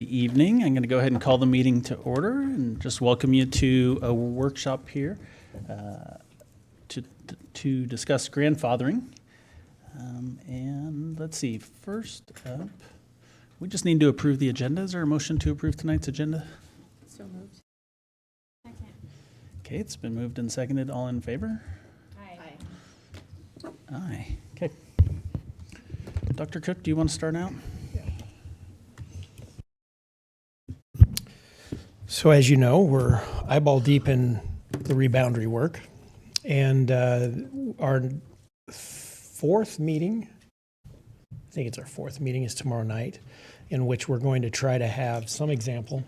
Evening. I'm going to go ahead and call the meeting to order and just welcome you to a workshop here to discuss grandfathering. And let's see, first up, we just need to approve the agenda. Is there a motion to approve tonight's agenda? So moved. Second. Okay, it's been moved and seconded. All in favor? Aye. Aye. Okay. Dr. Cook, do you want to start out? So as you know, we're eyeball deep in the reboundary work, and our fourth meeting, I think it's our fourth meeting, is tomorrow night, in which we're going to try to have some example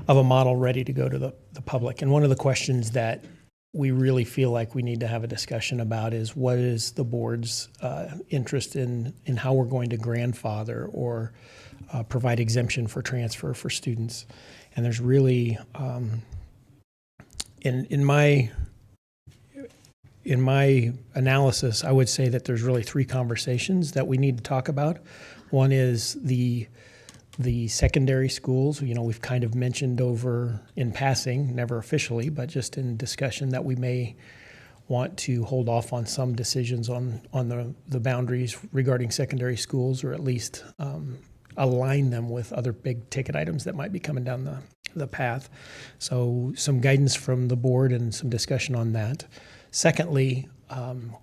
of a model ready to go to the public. And one of the questions that we really feel like we need to have a discussion about is what is the board's interest in how we're going to grandfather or provide exemption for transfer for students. And there's really, in my analysis, I would say that there's really three conversations that we need to talk about. One is the secondary schools. You know, we've kind of mentioned over in passing, never officially, but just in discussion, that we may want to hold off on some decisions on the boundaries regarding secondary schools, or at least align them with other big ticket items that might be coming down the path. So some guidance from the board and some discussion on that. Secondly,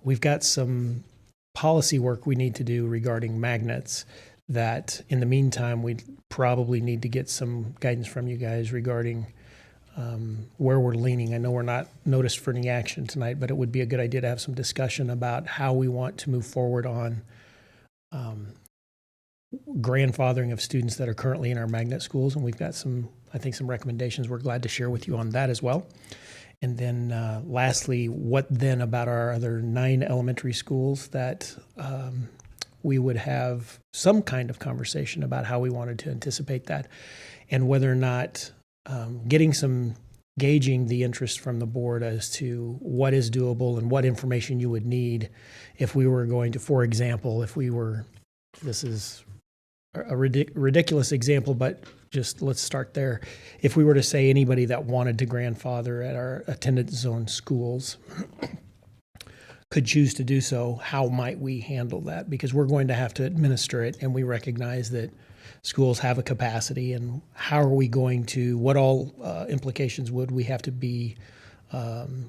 we've got some policy work we need to do regarding magnets that in the meantime, we probably need to get some guidance from you guys regarding where we're leaning. I know we're not noticed for any action tonight, but it would be a good idea to have some discussion about how we want to move forward on grandfathering of students that are currently in our magnet schools. And we've got some recommendations we're glad to share with you on that as well. And then lastly, what then about our other 9 elementary schools that we would have some kind of conversation about how we wanted to anticipate that, and whether or not gauging the interest from the board as to what is doable and what information you would need if we were going to, for example, this is a ridiculous example, but just let's start there. If we were to say anybody that wanted to grandfather at our attendance zone schools could choose to do so, how might we handle that? Because we're going to have to administer it, and we recognize that schools have a capacity, and how are we going to, what all implications would we have to be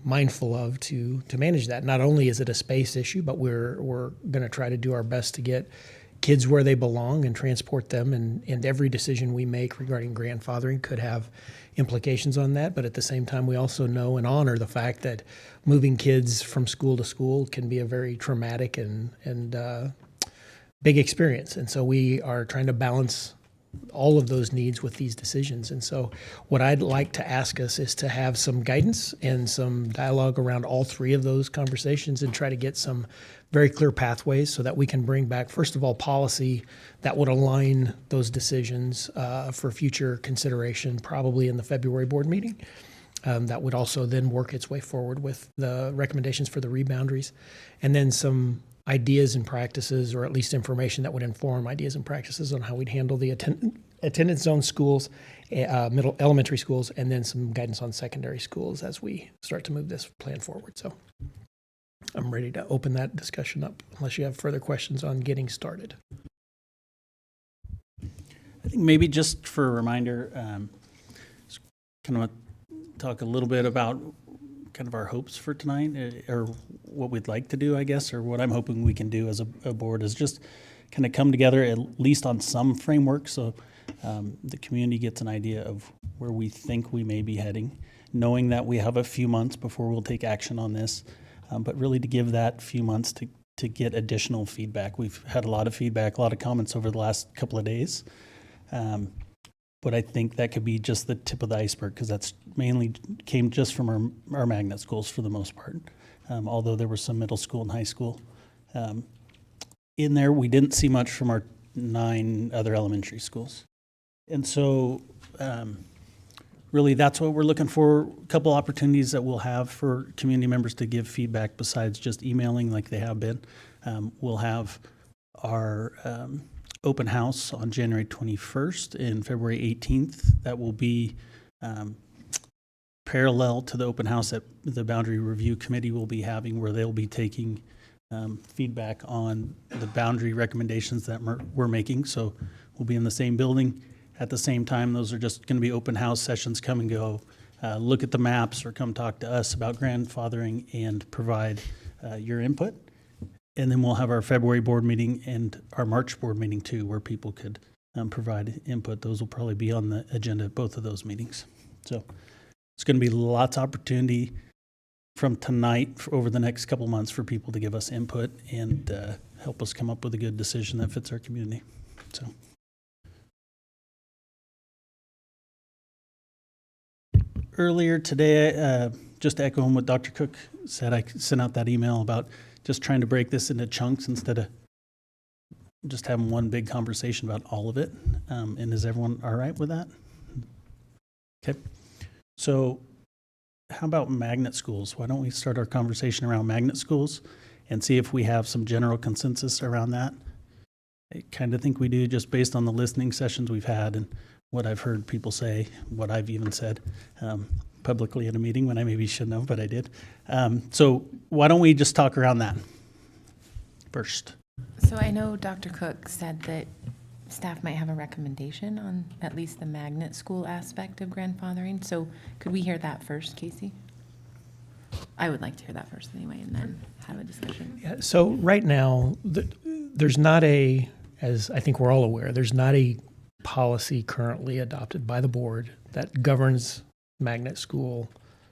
mindful of to manage that? Not only is it a space issue, but we're going to try to do our best to get kids where they belong and transport them, and every decision we make regarding grandfathering could have implications on that. But at the same time, we also know and honor the fact that moving kids from school to school can be a very traumatic and big experience. And so we are trying to balance all of those needs with these decisions. And so what I'd like to ask us is to have some guidance and some dialogue around all three of those conversations and try to get some very clear pathways so that we can bring back, first of all, policy that would align those decisions for future consideration, probably in the February board meeting. That would also then work its way forward with the recommendations for the reboundaries, and then some ideas and practices, or at least information that would inform ideas and practices on how we'd handle the attendance zone schools, middle elementary schools, and then some guidance on secondary schools as we start to move this plan forward. So I'm ready to open that discussion up unless you have further questions on getting started. I think maybe just for a reminder, just kind of talk a little bit about kind of our hopes for tonight, or what we'd like to do, I guess, or what I'm hoping we can do as a board is just kind of come together at least on some framework, so the community gets an idea of where we think we may be heading, knowing that we have a few months before we'll take action on this, but really to give that few months to get additional feedback. We've had a lot of feedback, a lot of comments over the last couple of days. But I think that could be just the tip of the iceberg, because that's mainly came just from our magnet schools for the most part, although there was some middle school and high school. In there, we didn't see much from our 9 other elementary schools. And so really that's what we're looking for, a couple opportunities that we'll have for community members to give feedback besides just emailing like they have been. We'll have our open house on January 21st and February 18th. That will be parallel to the open house that the Boundary Review Committee will be having, where they'll be taking feedback on the boundary recommendations that we're making. So we'll be in the same building at the same time. Those are just going to be open house sessions. Come and go, look at the maps, or come talk to us about grandfathering and provide your input. And then we'll have our February board meeting and our March board meeting too, where people could provide input. Those will probably be on the agenda at both of those meetings. So it's going to be lots of opportunity from tonight over the next couple months for people to give us input and help us come up with a good decision that fits our community. So. Earlier today, just echoing what Dr. Cook said, I sent out that email about just trying to break this into chunks instead of just having one big conversation about all of it. And is everyone all right with that? Okay. So how about magnet schools? Why don't we start our conversation around magnet schools and see if we have some general consensus around that? I kind of think we do, just based on the listening sessions we've had and what I've heard people say, what I've even said publicly at a meeting when I maybe shouldn't have, but I did. So why don't we just talk around that first? So I know Dr. Cook said that staff might have a recommendation on at least the magnet school aspect of grandfathering. So could we hear that first, Casey? I would like to hear that first anyway, and then have a discussion. Yeah, so right now, there's not a, as I think we're all aware, there's not a policy currently adopted by the board that governs magnet school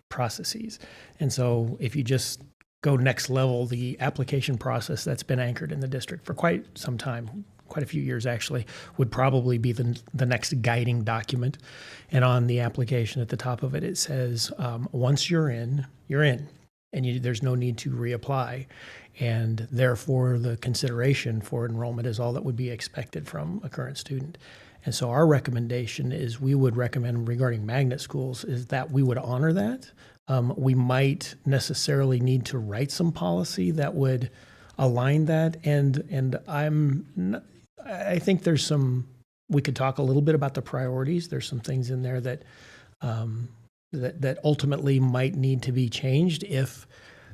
processes. And so if you just go next level, the application process that's been anchored in the district for quite some time, quite a few years actually, would probably be the next guiding document. And on the application at the top of it, it says, once you're in, and there's no need to reapply. And therefore, the consideration for enrollment is all that would be expected from a current student. And so our recommendation is, we would recommend regarding magnet schools is that we would honor that. We might necessarily need to write some policy that would align that. And I think there's some, we could talk a little bit about the priorities. There's some things in there that that ultimately might need to be changed if,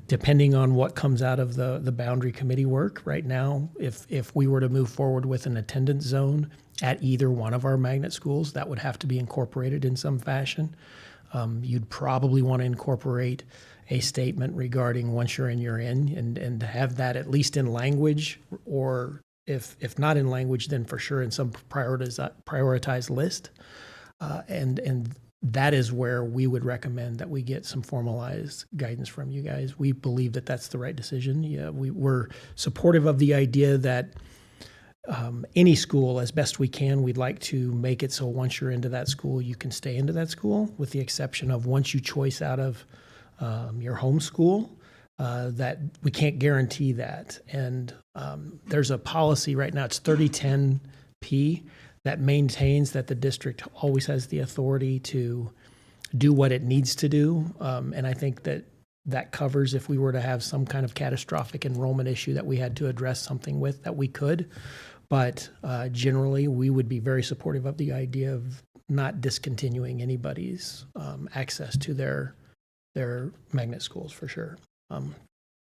depending on what comes out of the boundary committee work. Right now, if we were to move forward with an attendance zone at either one of our magnet schools, that would have to be incorporated in some fashion. You'd probably want to incorporate a statement regarding once you're in, and have that at least in language, or if not in language, then for sure in some prioritized list. And that is where we would recommend that we get some formalized guidance from you guys. We believe that that's the right decision. Yeah, we're supportive of the idea that any school, as best we can, we'd like to make it so once you're into that school, you can stay into that school, with the exception of once you choice out of your home school, that we can't guarantee that. And there's a policy right now, it's 3010P, that maintains that the district always has the authority to do what it needs to do. And I think that covers if we were to have some kind of catastrophic enrollment issue that we had to address something with, that we could. But generally, we would be very supportive of the idea of not discontinuing anybody's access to their magnet schools, for sure. And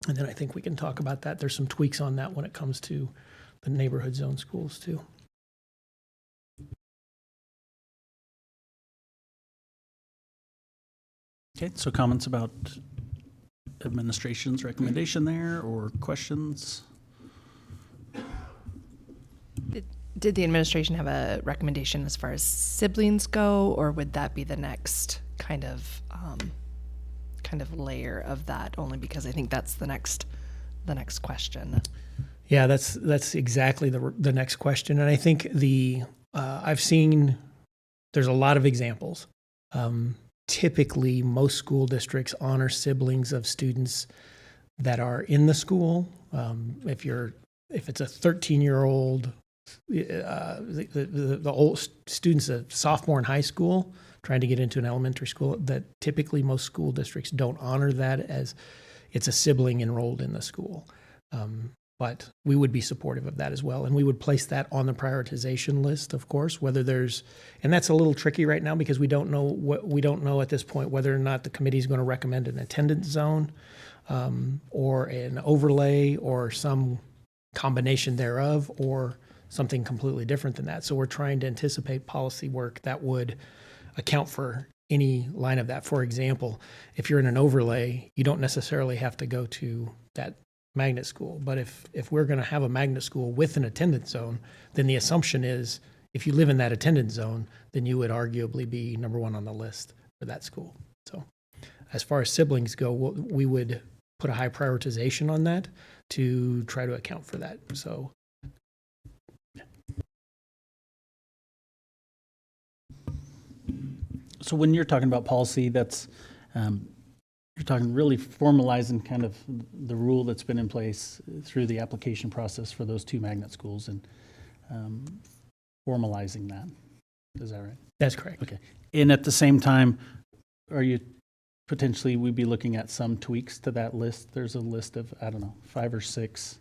then I think we can talk about that. There's some tweaks on that when it comes to the neighborhood zone schools too. Okay, so comments about administration's recommendation there, or questions? Did the administration have a recommendation as far as siblings go, or would that be the next kind of layer of that? Only because I think that's the next question. Yeah, that's exactly the next question. And I think I've seen there's a lot of examples. Typically, most school districts honor siblings of students that are in the school. If it's a 13-year-old, the old student's a sophomore in high school trying to get into an elementary school, that typically most school districts don't honor that as it's a sibling enrolled in the school. but we would be supportive of that as well. And we would place that on the prioritization list, of course, whether there's, and that's a little tricky right now because we don't know at this point whether or not the committee is going to recommend an attendance zone or an overlay or some combination thereof or something completely different than that. So we're trying to anticipate policy work that would account for any line of that. For example, if you're in an overlay, you don't necessarily have to go to that magnet school. But if we're going to have a magnet school with an attendance zone, then the assumption is if you live in that attendance zone, then you would arguably be number one on the list for that school. So as far as siblings go, we would put a high prioritization on that to try to account for that. So when you're talking about policy, that's, you're talking really formalizing kind of the rule that's been in place through the application process for those two magnet schools and formalizing that. Is that right? That's correct. Okay. And at the same time, are you potentially, we'd be looking at some tweaks to that list? There's a list of, I don't know, 5 or 6,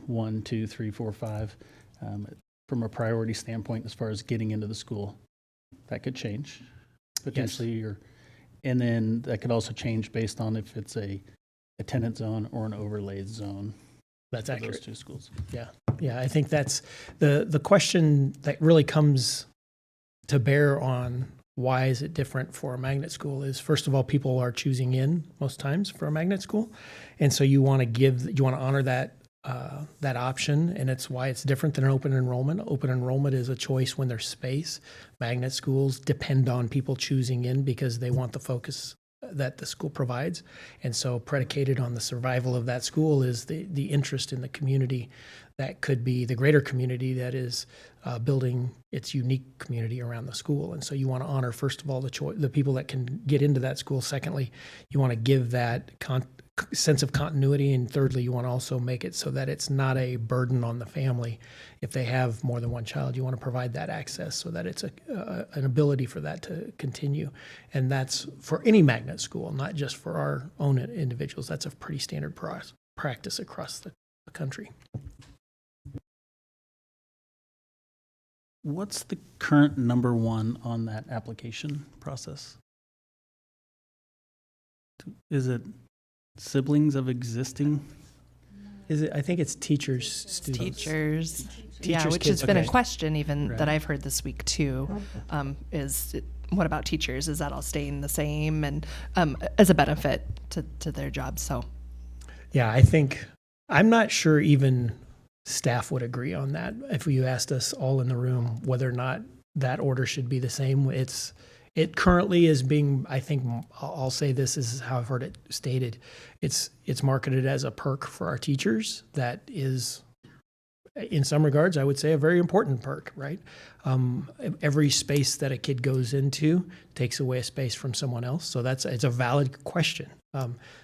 1, 2, 3, 4, 5, from a priority standpoint as far as getting into the school. That could change potentially, and then that could also change based on if it's a attendance zone or an overlay zone. That's for accurate. Those two schools. Yeah, I think that's the question that really comes to bear on why is it different for a magnet school is, first of all, people are choosing in most times for a magnet school. And so you want to honor that option, and it's why it's different than an open enrollment. Open enrollment is a choice when there's space. Magnet schools depend on people choosing in because they want the focus that the school provides. And so predicated on the survival of that school is the interest in the community that could be the greater community that is building its unique community around the school. And so you want to honor, first of all, the people that can get into that school. Secondly, you want to give that sense of continuity. And thirdly, you want to also make it so that it's not a burden on the family. If they have more than one child, you want to provide that access so that it's an ability for that to continue. And that's for any magnet school, not just for our own individuals. That's a pretty standard practice across the country. What's the current number one on that application process? Is it siblings of existing? Is it? I think it's teachers, students. Teachers. Yeah, Teachers, which kids, has been okay. a question even Right. that I've heard this week too. What about teachers? Is that all staying the same and as a benefit to their jobs? So, Yeah, I'm not sure even staff would agree on that. If you asked us all in the room whether or not that order should be the same, it currently is being, I think, I'll say this is how I've heard it stated. It's marketed as a perk for our teachers that is, in some regards, I would say a very important perk, right? Every space that a kid goes into takes away a space from someone else. So it's a valid question.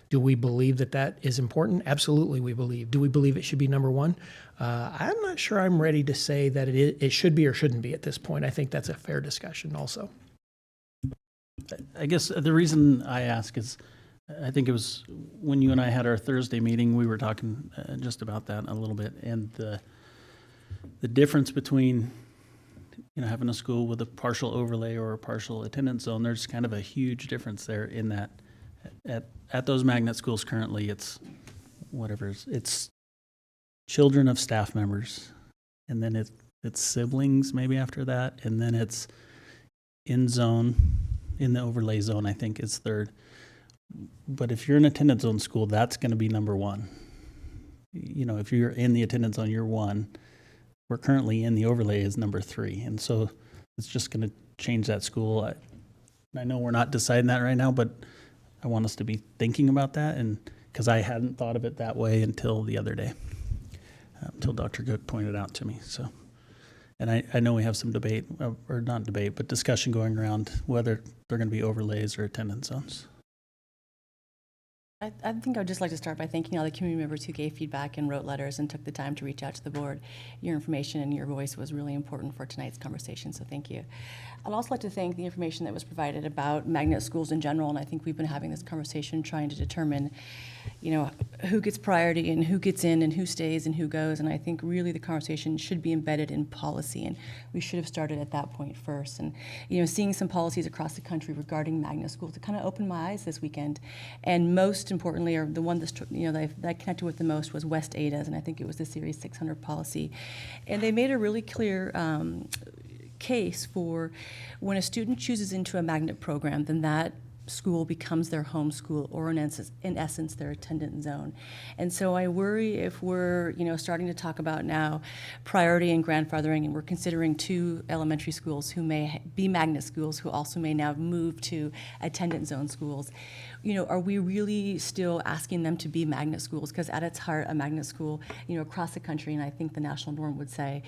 Do we believe that is important? Absolutely, we believe. Do we believe it should be number one? I'm not sure I'm ready to say that it should be or shouldn't be at this point. I think that's a fair discussion also. I guess the reason I ask is, I think it was when you and I had our Thursday meeting, we were talking just about that a little bit, and the difference between having a school with a partial overlay or a partial attendance zone. There's kind of a huge difference there in that at those magnet schools currently, it's it's children of staff members, and then it's siblings maybe after that, and then it's in the overlay zone, I think is third. But if you're in attendance zone school, that's going to be number one. If you're in the attendance zone, you're one. We're currently in the overlay is number 3. And so it's just going to change that school. I know we're not deciding that right now, but I want us to be thinking about that, and because I hadn't thought of it that way until the other day, until Dr. Cook pointed out to me. So, and I know we have some debate, or not debate, but discussion going around whether they're going to be overlays or attendance zones. I think I'd just like to start by thanking all the community members who gave feedback and wrote letters and took the time to reach out to the board. Your information and your voice was really important for tonight's conversation, so thank you. I'd also like to thank the information that was provided about magnet schools in general, and I think we've been having this conversation trying to determine, who gets priority and who gets in and who stays and who goes, and I think really the conversation should be embedded in policy, and we should have started at that point first. And, seeing some policies across the country regarding magnet schools, it kind of opened my eyes this weekend, and most importantly, or the one that I connected with the most was West Ada's, and I think it was the Series 600 policy. And they made a really clear case for when a student chooses into a magnet program, then that school becomes their home school, or in essence their attendance zone. And so I worry if we're starting to talk about now priority and grandfathering, and we're considering 2 elementary schools who may be magnet schools who also may now move to attendance zone schools. Are we really still asking them to be magnet schools? Because at its heart, a magnet school, across the country, and I think the national norm would say,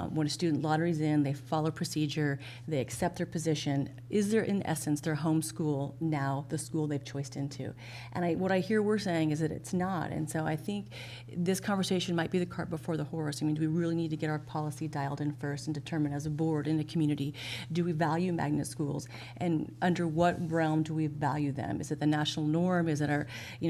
when a student lotteries in, they follow procedure, they accept their position, is there in essence their home school now the school they've choiced into? And what I hear we're saying is that it's not. And so I think this conversation might be the cart before the horse. I mean, do we really need to get our policy dialed in first and determine as a board in a community, do we value magnet schools? And under what realm do we value them? Is it the national norm? Is it our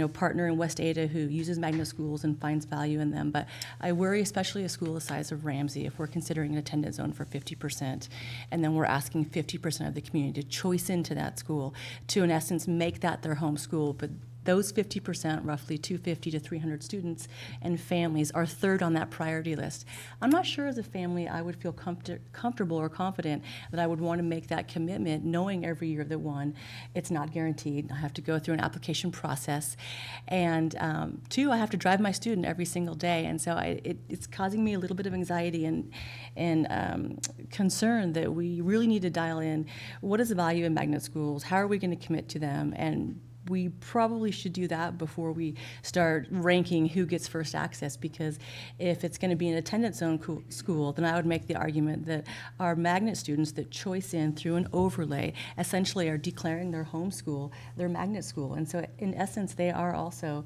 partner in West Ada who uses magnet schools and finds value in them? But I worry, especially a school the size of Ramsey, if we're considering an attendance zone for 50%, and then we're asking 50% of the community to choice into that school, to in essence make that their home school. But those 50%, roughly 250 to 300 students and families, are third on that priority list. I'm not sure as a family I would feel comfortable or confident that I would want to make that commitment, knowing every year that one, it's not guaranteed. I have to go through an application process. And 2, I have to drive my student every single day. And so it's causing me a little bit of anxiety and concern that we really need to dial in what is the value in magnet schools, how are we going to commit to them, and we probably should do that before we start ranking who gets first access, because if it's going to be an attendance zone school, then I would make the argument that our magnet students that choice in through an overlay essentially are declaring their home school their magnet school. And so in essence, they are also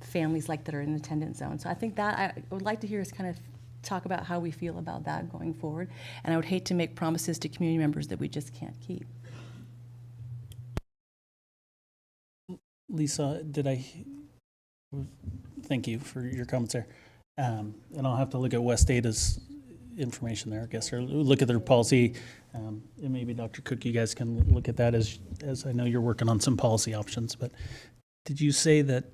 families like that are in the attendance zone. So I think that I would like to hear us kind of talk about how we feel about that going forward. And I would hate to make promises to community members that we just can't keep. Lisa, thank you for your comments there. And I'll have to look at West Ada's information there, I guess, or look at their policy. And maybe Dr. Cook, you guys can look at that as I know you're working on some policy options. But did you say that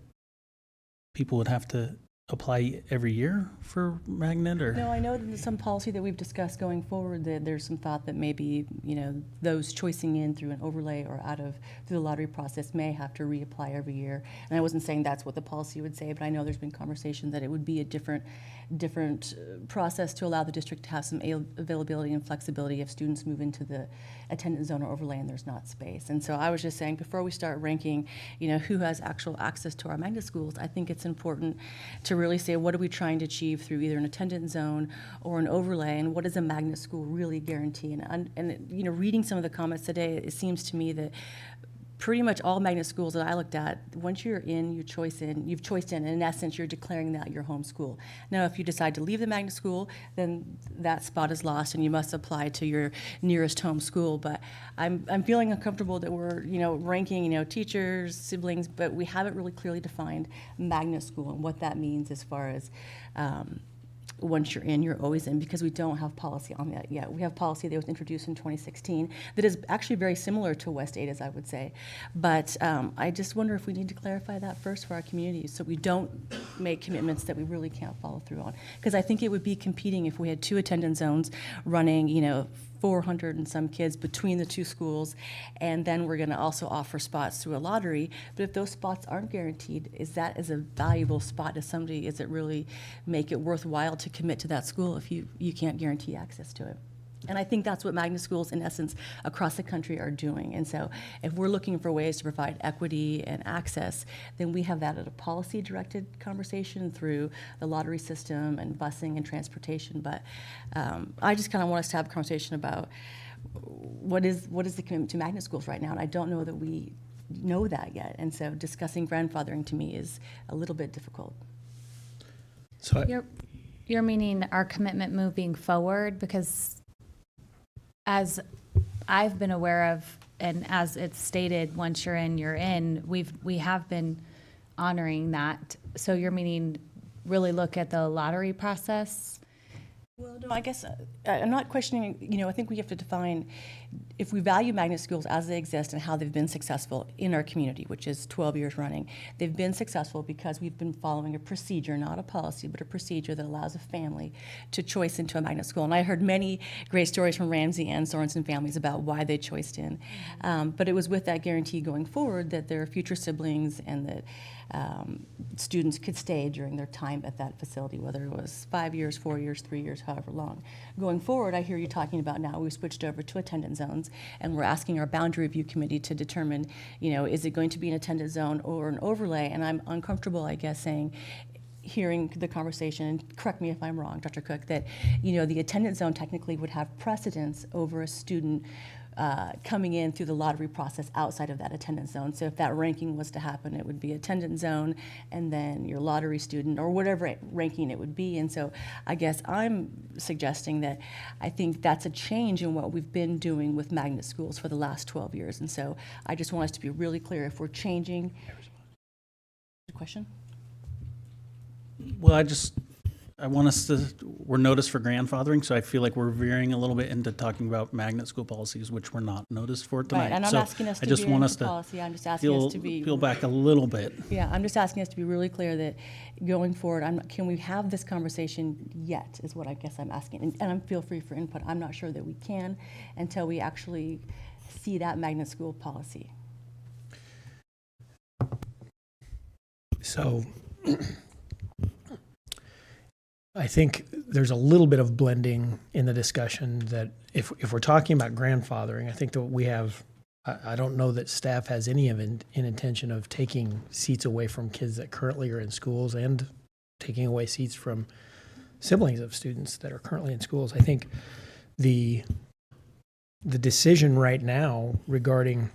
people would have to apply every year for magnet, or? No, I know that there's some policy that we've discussed going forward that there's some thought that maybe, those choicing in through an overlay or through the lottery process may have to reapply every year. And I wasn't saying that's what the policy would say, but I know there's been conversation that it would be a different process to allow the district to have some availability and flexibility if students move into the attendance zone or overlay and there's not space. And so I was just saying, before we start ranking, who has actual access to our magnet schools, I think it's important to really say, what are we trying to achieve through either an attendance zone or an overlay, and what does a magnet school really guarantee? And reading some of the comments today, it seems to me that pretty much all magnet schools that I looked at, once you're in, you've choiced in, and in essence, you're declaring that your home school. Now, if you decide to leave the magnet school, then that spot is lost and you must apply to your nearest home school. But I'm feeling uncomfortable that we're, ranking, teachers, siblings, but we haven't really clearly defined magnet school and what that means as far as once you're in, you're always in, because we don't have policy on that yet. We have policy that was introduced in 2016 that is actually very similar to West Ada's, I would say. But I just wonder if we need to clarify that first for our communities so we don't make commitments that we really can't follow through on. Because I think it would be competing if we had 2 attendance zones running, 400 and some kids between the 2 schools, and then we're going to also offer spots through a lottery. But if those spots aren't guaranteed, is that as a valuable spot to somebody? Is it really make it worthwhile to commit to that school if you can't guarantee access to it? And I think that's what magnet schools, in essence, across the country are doing. And so if we're looking for ways to provide equity and access, then we have that at a policy-directed conversation through the lottery system and busing and transportation. But I just kind of want us to have a conversation about what is the commitment to magnet schools right now. And I don't know that we know that yet. And so discussing grandfathering to me is a little bit difficult. So You're meaning our commitment moving forward, because as I've been aware of, and as it's stated, once you're in, we have been honoring that. So you're meaning really look at the lottery process? Well, no, I guess I'm not questioning, I think we have to define if we value magnet schools as they exist and how they've been successful in our community, which is 12 years running. They've been successful because we've been following a procedure, not a policy, but a procedure that allows a family to choice into a magnet school. And I heard many great stories from Ramsey and Sorensen families about why they choiced in. But it was with that guarantee going forward that their future siblings and that students could stay during their time at that facility, whether it was 5 years, 4 years, 3 years, however long. Going forward, I hear you talking about now we've switched over to attendance zones, and we're asking our boundary review committee to determine, is it going to be an attendance zone or an overlay? And I'm uncomfortable, I guess, hearing the conversation, and correct me if I'm wrong, Dr. Cook, that, the attendance zone technically would have precedence over a student coming in through the lottery process outside of that attendance zone. So if that ranking was to happen, it would be attendance zone and then your lottery student or whatever ranking it would be. And so I guess I'm suggesting that I think that's a change in what we've been doing with magnet schools for the last 12 years. And so I just want us to be really clear if we're changing. Question? Well, I want us to, we're noticed for grandfathering, so I feel like we're veering a little bit into talking about magnet school policies, which we're not noticed for tonight. Right, and I'm So asking us to I just veer want into us to policy. I'm just asking us to be peel back a little bit. Yeah, I'm just asking us to be really clear that going forward, can we have this conversation yet, is what I guess I'm asking. And I'm feel free for input. I'm not sure that we can until we actually see that magnet school policy. So I think there's a little bit of blending in the discussion that if we're talking about grandfathering, I think that we have, I don't know that staff has any intention of taking seats away from kids that currently are in schools and taking away seats from siblings of students that are currently in schools. I think the decision right now regarding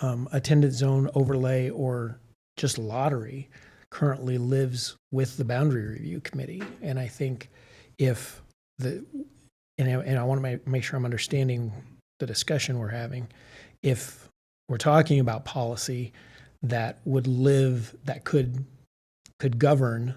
attendance zone overlay or just lottery currently lives with the boundary review committee. And I think if and I want to make sure I'm understanding the discussion we're having, if we're talking about policy that could govern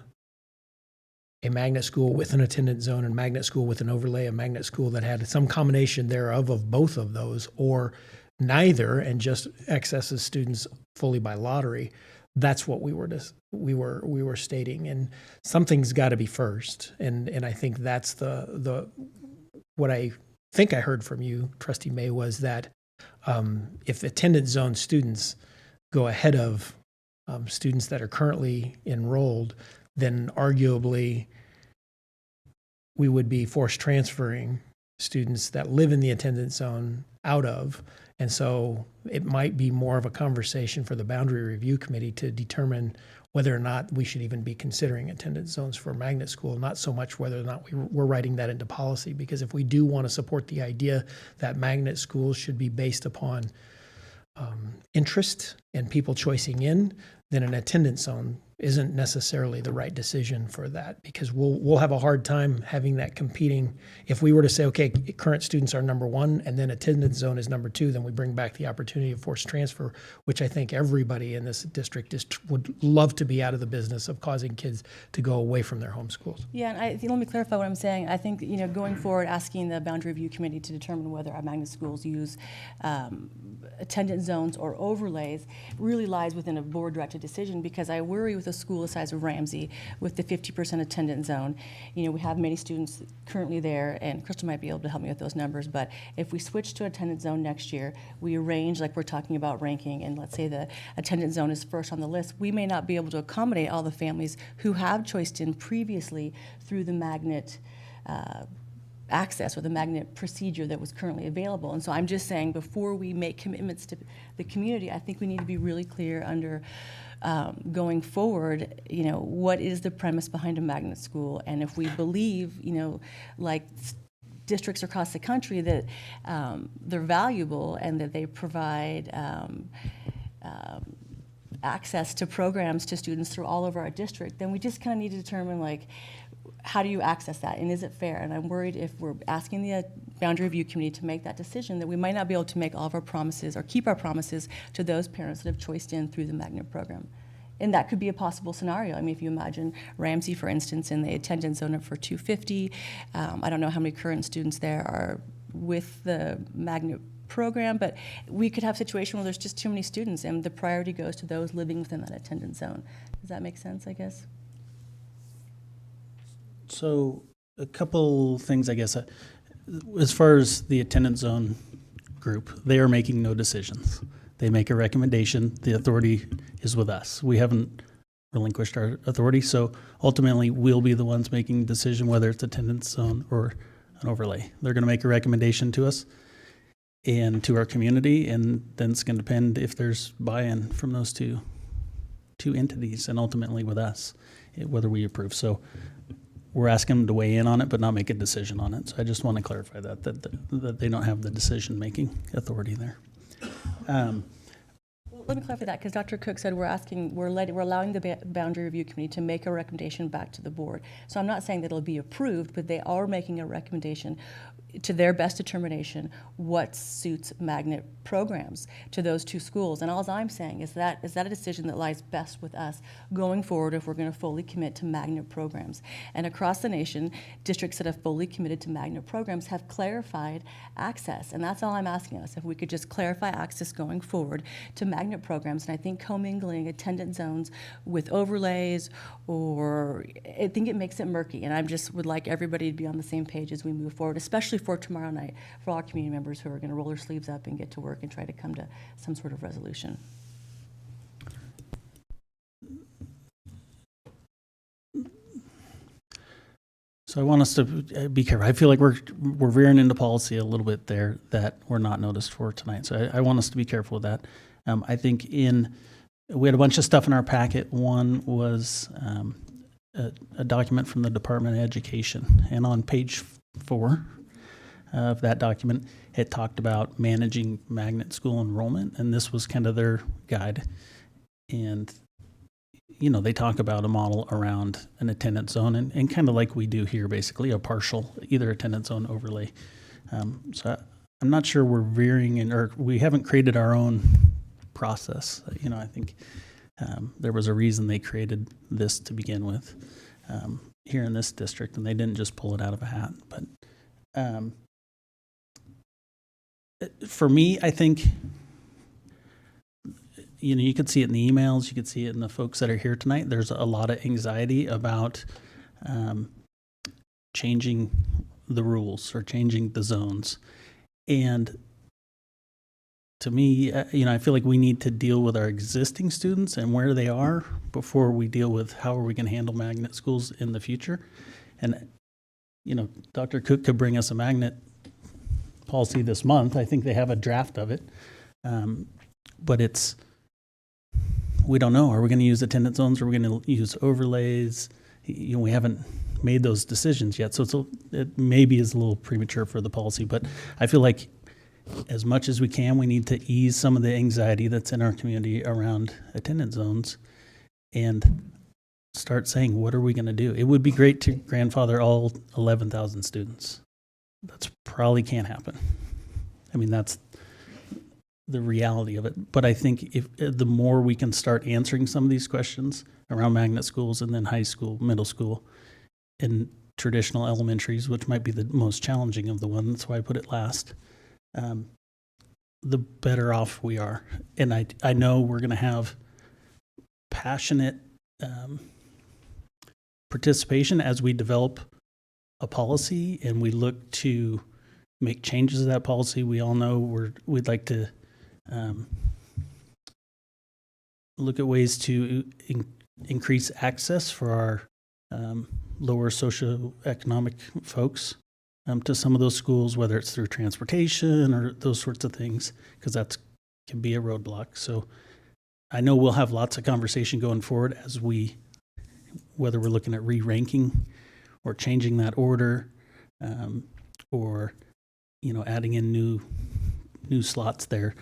a magnet school with an attendance zone and magnet school with an overlay, a magnet school that had some combination thereof of both of those, or neither and just accesses students fully by lottery, that's what we were stating. And something's got to be first. And I think that's what I think I heard from you, Trustee May, was that if attendance zone students go ahead of students that are currently enrolled, then arguably we would be forced transferring students that live in the attendance zone out of. And so it might be more of a conversation for the boundary review committee to determine whether or not we should even be considering attendance zones for magnet school, not so much whether or not we're writing that into policy. Because if we do want to support the idea that magnet schools should be based upon interest and people choicing in, then an attendance zone isn't necessarily the right decision for that, because we'll have a hard time having that competing. If we were to say, okay, current students are number one and then attendance zone is number two, then we bring back the opportunity of forced transfer, which I think everybody in this district would love to be out of the business of causing kids to go away from their home schools. Yeah, and I think, let me clarify what I'm saying. I think, going forward, asking the boundary review committee to determine whether our magnet schools use attendance zones or overlays really lies within a board-directed decision, because I worry with a school the size of Ramsey with the 50% attendance zone. We have many students currently there, and Crystal might be able to help me with those numbers, but if we switch to attendance zone next year, we arrange like we're talking about ranking, and let's say the attendance zone is first on the list, we may not be able to accommodate all the families who have choiced in previously through the magnet access or the magnet procedure that was currently available. And so I'm just saying, before we make commitments to the community, I think we need to be really clear under going forward, what is the premise behind a magnet school? And if we believe, like districts across the country, that they're valuable and that they provide access to programs to students through all over our district, then we just kind of need to determine, like, how do you access that, and is it fair? And I'm worried if we're asking the boundary review committee to make that decision, that we might not be able to make all of our promises or keep our promises to those parents that have choiced in through the magnet program. And that could be a possible scenario. I mean, if you imagine Ramsey, for instance, in the attendance zone for 250, I don't know how many current students there are with the magnet program, but we could have a situation where there's just too many students and the priority goes to those living within that attendance zone. Does that make sense, I guess? So a couple things, I guess. As far as the attendance zone group, they are making no decisions. They make a recommendation. The authority is with us. We haven't relinquished our authority, so ultimately we'll be the ones making the decision whether it's attendance zone or an overlay. They're going to make a recommendation to us and to our community, and then it's going to depend if there's buy-in from those two entities and ultimately with us, whether we approve. So we're asking them to weigh in on it, but not make a decision on it. So I just want to clarify that they don't have the decision-making authority there. Well, let me clarify that, because Dr. Cook said we're allowing the boundary review committee to make a recommendation back to the board. So I'm not saying that it'll be approved, but they are making a recommendation to their best determination what suits magnet programs to those two schools. And all I'm saying is that a decision that lies best with us going forward if we're going to fully commit to magnet programs. And across the nation, districts that have fully committed to magnet programs have clarified access. And that's all I'm asking us, if we could just clarify access going forward to magnet programs. And I think commingling attendance zones with overlays, or I think it makes it murky. And I just would like everybody to be on the same page as we move forward, especially for tomorrow night, for all community members who are going to roll their sleeves up and get to work and try to come to some sort of resolution. So I want us to be careful. I feel like we're veering into policy a little bit there that we're not noticed for tonight. So I want us to be careful with that. I think we had a bunch of stuff in our packet. One was a document from the Department of Education, and on page 4 of that document, it talked about managing magnet school enrollment, and this was kind of their guide. And, you know, they talk about a model around an attendance zone, and kind of like we do here, basically, a partial, either attendance zone overlay. So I'm not sure we're veering in, or we haven't created our own process. You know, I think there was a reason they created this to begin with here in this district, and they didn't just pull it out of a hat. But for me, I think, you know, you could see it in the emails, you could see it in the folks that are here tonight. There's a lot of anxiety about changing the rules or changing the zones. And to me, you know, I feel like we need to deal with our existing students and where they are before we deal with how are we going to handle magnet schools in the future. And, you know, Dr. Cook could bring us a magnet policy this month. I think they have a draft of it. But we don't know. Are we going to use attendance zones? Are we going to use overlays? You know, we haven't made those decisions yet. So it maybe is a little premature for the policy, but I feel like as much as we can, we need to ease some of the anxiety that's in our community around attendance zones and start saying, what are we going to do? It would be great to grandfather all 11,000 students. That's probably can't happen. I mean, that's the reality of it. But I think if the more we can start answering some of these questions around magnet schools and then high school, middle school, and traditional elementaries, which might be the most challenging of the ones, that's why I put it last, the better off we are. And I know we're going to have passionate participation as we develop a policy and we look to make changes to that policy. We all know we'd like to look at ways to increase access for our lower socioeconomic folks to some of those schools, whether it's through transportation or those sorts of things, because that can be a roadblock. So I know we'll have lots of conversation going forward as whether we're looking at re-ranking or changing that order, or, you know, adding in new slots there.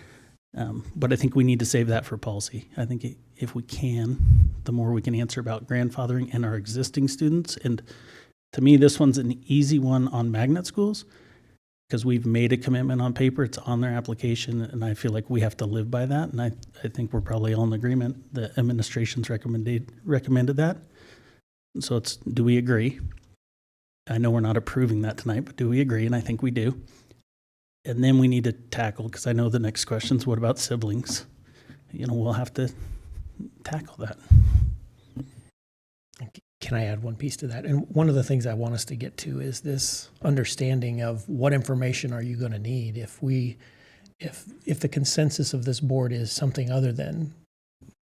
But I think we need to save that for policy. I think if we can, the more we can answer about grandfathering and our existing students. And to me, this one's an easy one on magnet schools because we've made a commitment on paper. It's on their application, and I feel like we have to live by that. And I think we're probably all in agreement. The administration's recommended that. So it's, do we agree? I know we're not approving that tonight, but do we agree? And I think we do. And then we need to tackle, because I know the next question is, what about siblings? We'll have to tackle that. Can I add one piece to that? And one of the things I want us to get to is this understanding of what information are you going to need if the consensus of this board is something other than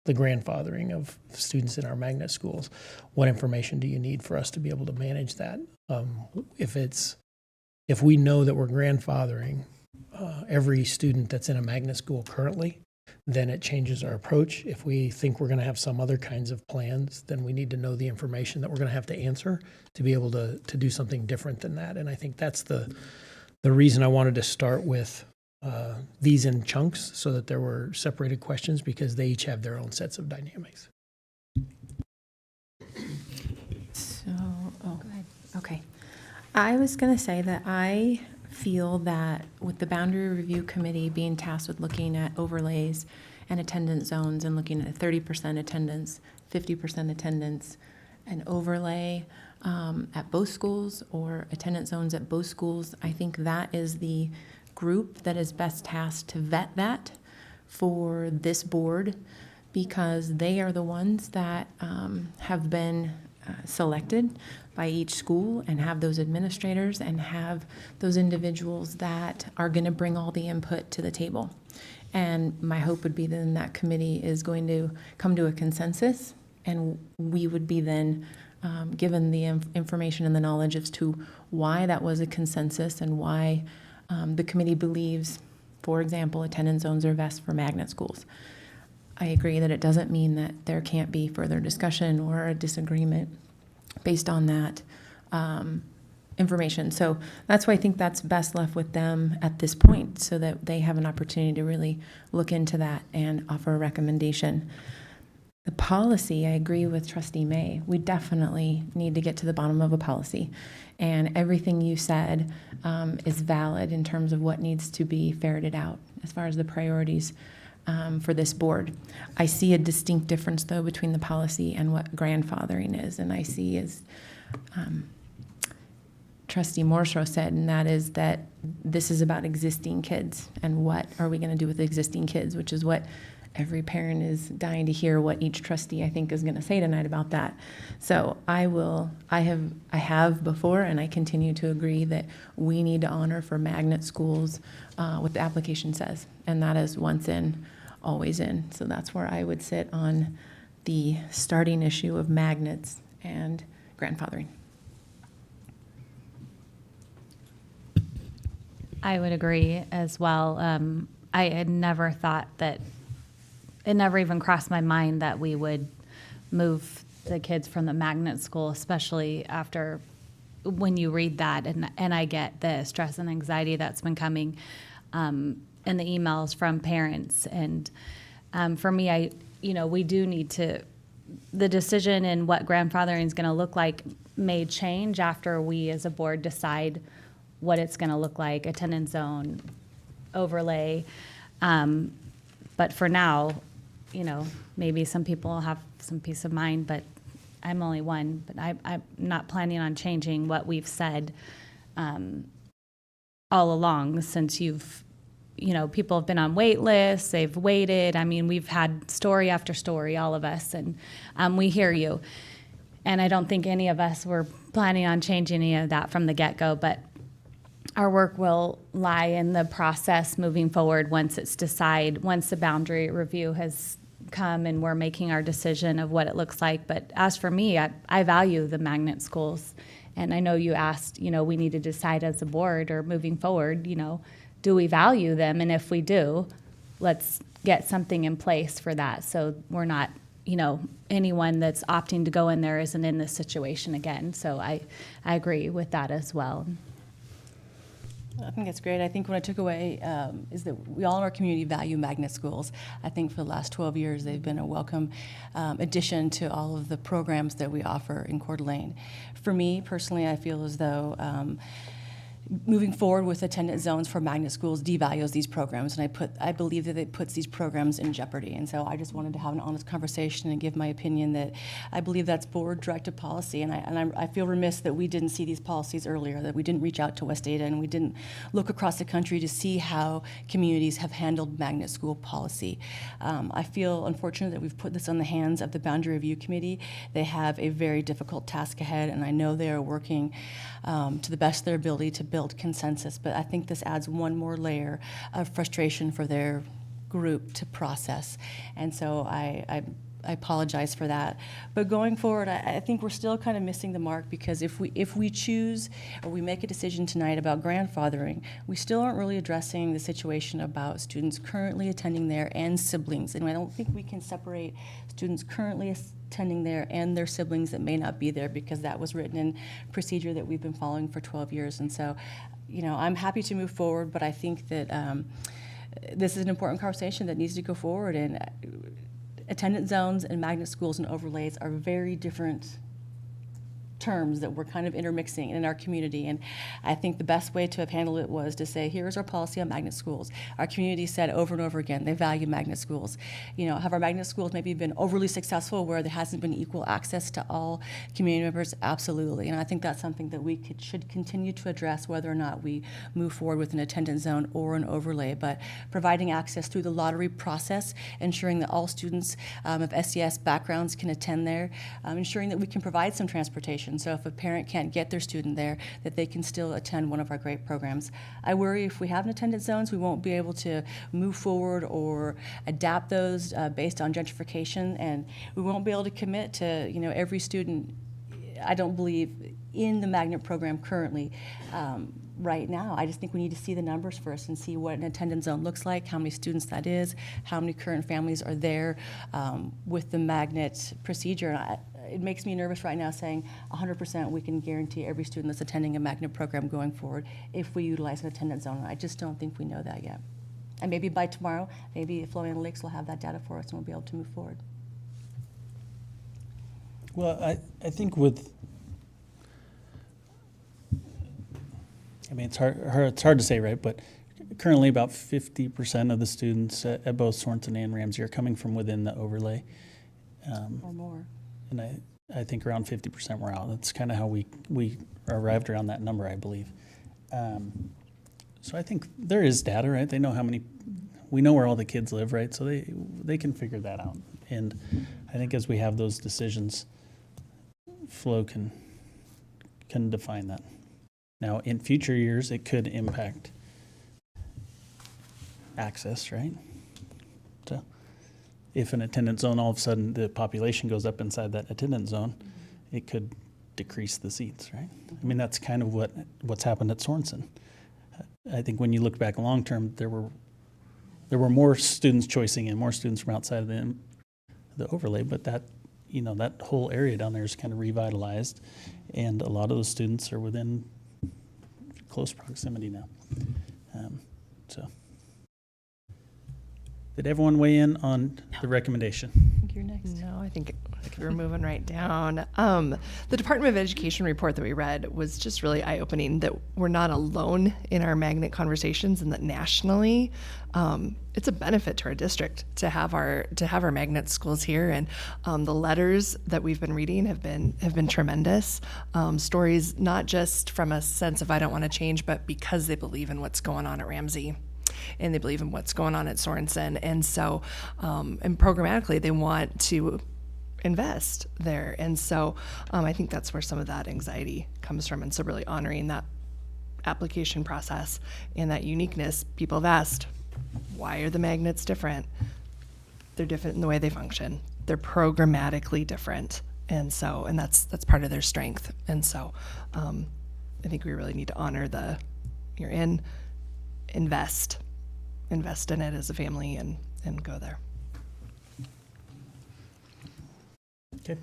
the grandfathering of students in our magnet schools. What information do you need for us to be able to manage that? If we know that we're grandfathering every student that's in a magnet school currently, then it changes our approach. If we think we're going to have some other kinds of plans, then we need to know the information that we're going to have to answer to be able to do something different than that. And I think that's the reason I wanted to start with these in chunks so that there were separated questions, because they each have their own sets of dynamics. So, Go ahead. okay. I was going to say that I feel that with the Boundary Review Committee being tasked with looking at overlays and attendance zones and looking at 30% attendance, 50% attendance, an overlay at both schools or attendance zones at both schools, I think that is the group that is best tasked to vet that for this board, because they are the ones that have been selected by each school and have those administrators and have those individuals that are going to bring all the input to the table. And my hope would be then that committee is going to come to a consensus, and we would be then given the information and the knowledge as to why that was a consensus and why the committee believes, for example, attendance zones are best for magnet schools. I agree that it doesn't mean that there can't be further discussion or a disagreement based on that information. So that's why I think that's best left with them at this point, so that they have an opportunity to really look into that and offer a recommendation. The policy, I agree with Trustee May. We definitely need to get to the bottom of a policy. And everything you said is valid in terms of what needs to be ferreted out as far as the priorities for this board. I see a distinct difference, though, between the policy and what grandfathering is. And I see, as Trustee Morrisroe said, and that is that this is about existing kids and what are we going to do with existing kids, which is what every parent is dying to hear what each trustee, I think, is going to say tonight about that. So I have before, and I continue to agree that we need to honor for magnet schools what the application says, and that is once in, always in. So that's where I would sit on the starting issue of magnets and grandfathering. I would agree as well. I had never thought that, it never even crossed my mind that we would move the kids from the magnet school, especially after when you read that, and I get the stress and anxiety that's been coming in the emails from parents. And for me, we do need to, the decision and what grandfathering is going to look like may change after we as a board decide what it's going to look like, attendance zone, overlay. But for now, maybe some people will have some peace of mind, but I'm only one. But I'm not planning on changing what we've said all along, since people have been on wait lists, they've waited. I mean, we've had story after story, all of us, and we hear you. And I don't think any of us were planning on changing any of that from the get-go, but our work will lie in the process moving forward once the boundary review has come and we're making our decision of what it looks like. But as for me, I value the magnet schools. And I know you asked, we need to decide as a board or moving forward, do we value them? And if we do, let's get something in place for that. So we're not, anyone that's opting to go in there isn't in this situation again. So I agree with that as well. I think that's great. I think what I took away is that we all in our community value magnet schools. I think for the last 12 years, they've been a welcome addition to all of the programs that we offer in Coeur d'Alene. For me, personally, I feel as though moving forward with attendance zones for magnet schools devalues these programs, and I believe that it puts these programs in jeopardy. And so I just wanted to have an honest conversation and give my opinion that I believe that's board-directed policy, and I feel remiss that we didn't see these policies earlier, that we didn't reach out to West Ada, and we didn't look across the country to see how communities have handled magnet school policy. I feel unfortunate that we've put this on the hands of the Boundary Review Committee. They have a very difficult task ahead, and I know they are working to the best of their ability to build consensus, but I think this adds one more layer of frustration for their group to process. And so I apologize for that. But going forward, I think we're still kind of missing the mark, because if we choose or we make a decision tonight about grandfathering, we still aren't really addressing the situation about students currently attending there and siblings. And I don't think we can separate students currently attending there and their siblings that may not be there, because that was written in procedure that we've been following for 12 years. And so, I'm happy to move forward, but I think that this is an important conversation that needs to go forward. And attendance zones and magnet schools and overlays are very different terms that we're kind of intermixing in our community. And I think the best way to have handled it was to say, here's our policy on magnet schools. Our community said over and over again, they value magnet schools. Have our magnet schools maybe been overly successful where there hasn't been equal access to all community members? Absolutely. And I think that's something that we should continue to address, whether or not we move forward with an attendance zone or an overlay. But providing access through the lottery process, ensuring that all students of SES backgrounds can attend there, ensuring that we can provide some transportation. So if a parent can't get their student there, that they can still attend one of our great programs. I worry if we have an attendance zones, we won't be able to move forward or adapt those based on gentrification, and we won't be able to commit to every student. I don't believe in the magnet program currently. Right now, I just think we need to see the numbers first and see what an attendance zone looks like, how many students that is, how many current families are there with the magnet procedure. It makes me nervous right now saying 100% we can guarantee every student that's attending a magnet program going forward if we utilize an attendance zone. I just don't think we know that yet. And maybe by tomorrow, maybe Flow Analytics will have that data for us and we'll be able to move forward. Well, I think it's hard to say, right? But currently about 50% of the students at both Sorensen and Ramsey are coming from within the overlay. Or more. And I think around 50% were out. That's kind of how we arrived around that number, I believe. So I think there is data, right? They know we know where all the kids live, right? So they can figure that out. And I think as we have those decisions, Flo can define that. Now, in future years, it could impact access, right? So if an attendance zone, all of a sudden the population goes up inside that attendance zone, it could decrease the seats, right? I mean, that's kind of what's happened at Sorensen. I think when you look back long term, there were more students choicing in, more students from outside of the overlay, but that whole area down there is kind of revitalized, and a lot of those students are within close proximity now. So, did everyone weigh in on the recommendation? I think you're next. No, I think we're moving right down. The Department of Education report that we read was just really eye-opening, that we're not alone in our magnet conversations, and that nationally, it's a benefit to our district to have our magnet schools here. And the letters that we've been reading have been tremendous. Stories not just from a sense of I don't want to change, but because they believe in what's going on at Ramsey, and they believe in what's going on at Sorensen. And so, and programmatically, they want to invest there. And so I think that's where some of that anxiety comes from. And so really honoring that application process and that uniqueness. People have asked, why are the magnets different? They're different in the way they function. They're programmatically different. And so, and that's part of their strength. And so I think we really need to honor invest in it as a family and go there. Okay.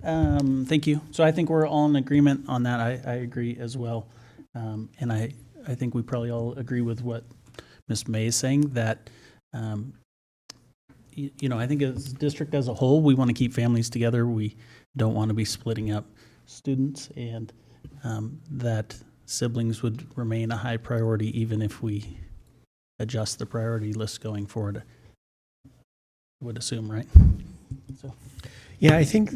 Thank you. So I think we're all in agreement on that. I agree as well. And I think we probably all agree with what Ms. May is saying, that, I think as a district as a whole, we want to keep families together. We don't want to be splitting up students, and that siblings would remain a high priority even if we adjust the priority list going forward. I would assume, right? So. Yeah, I think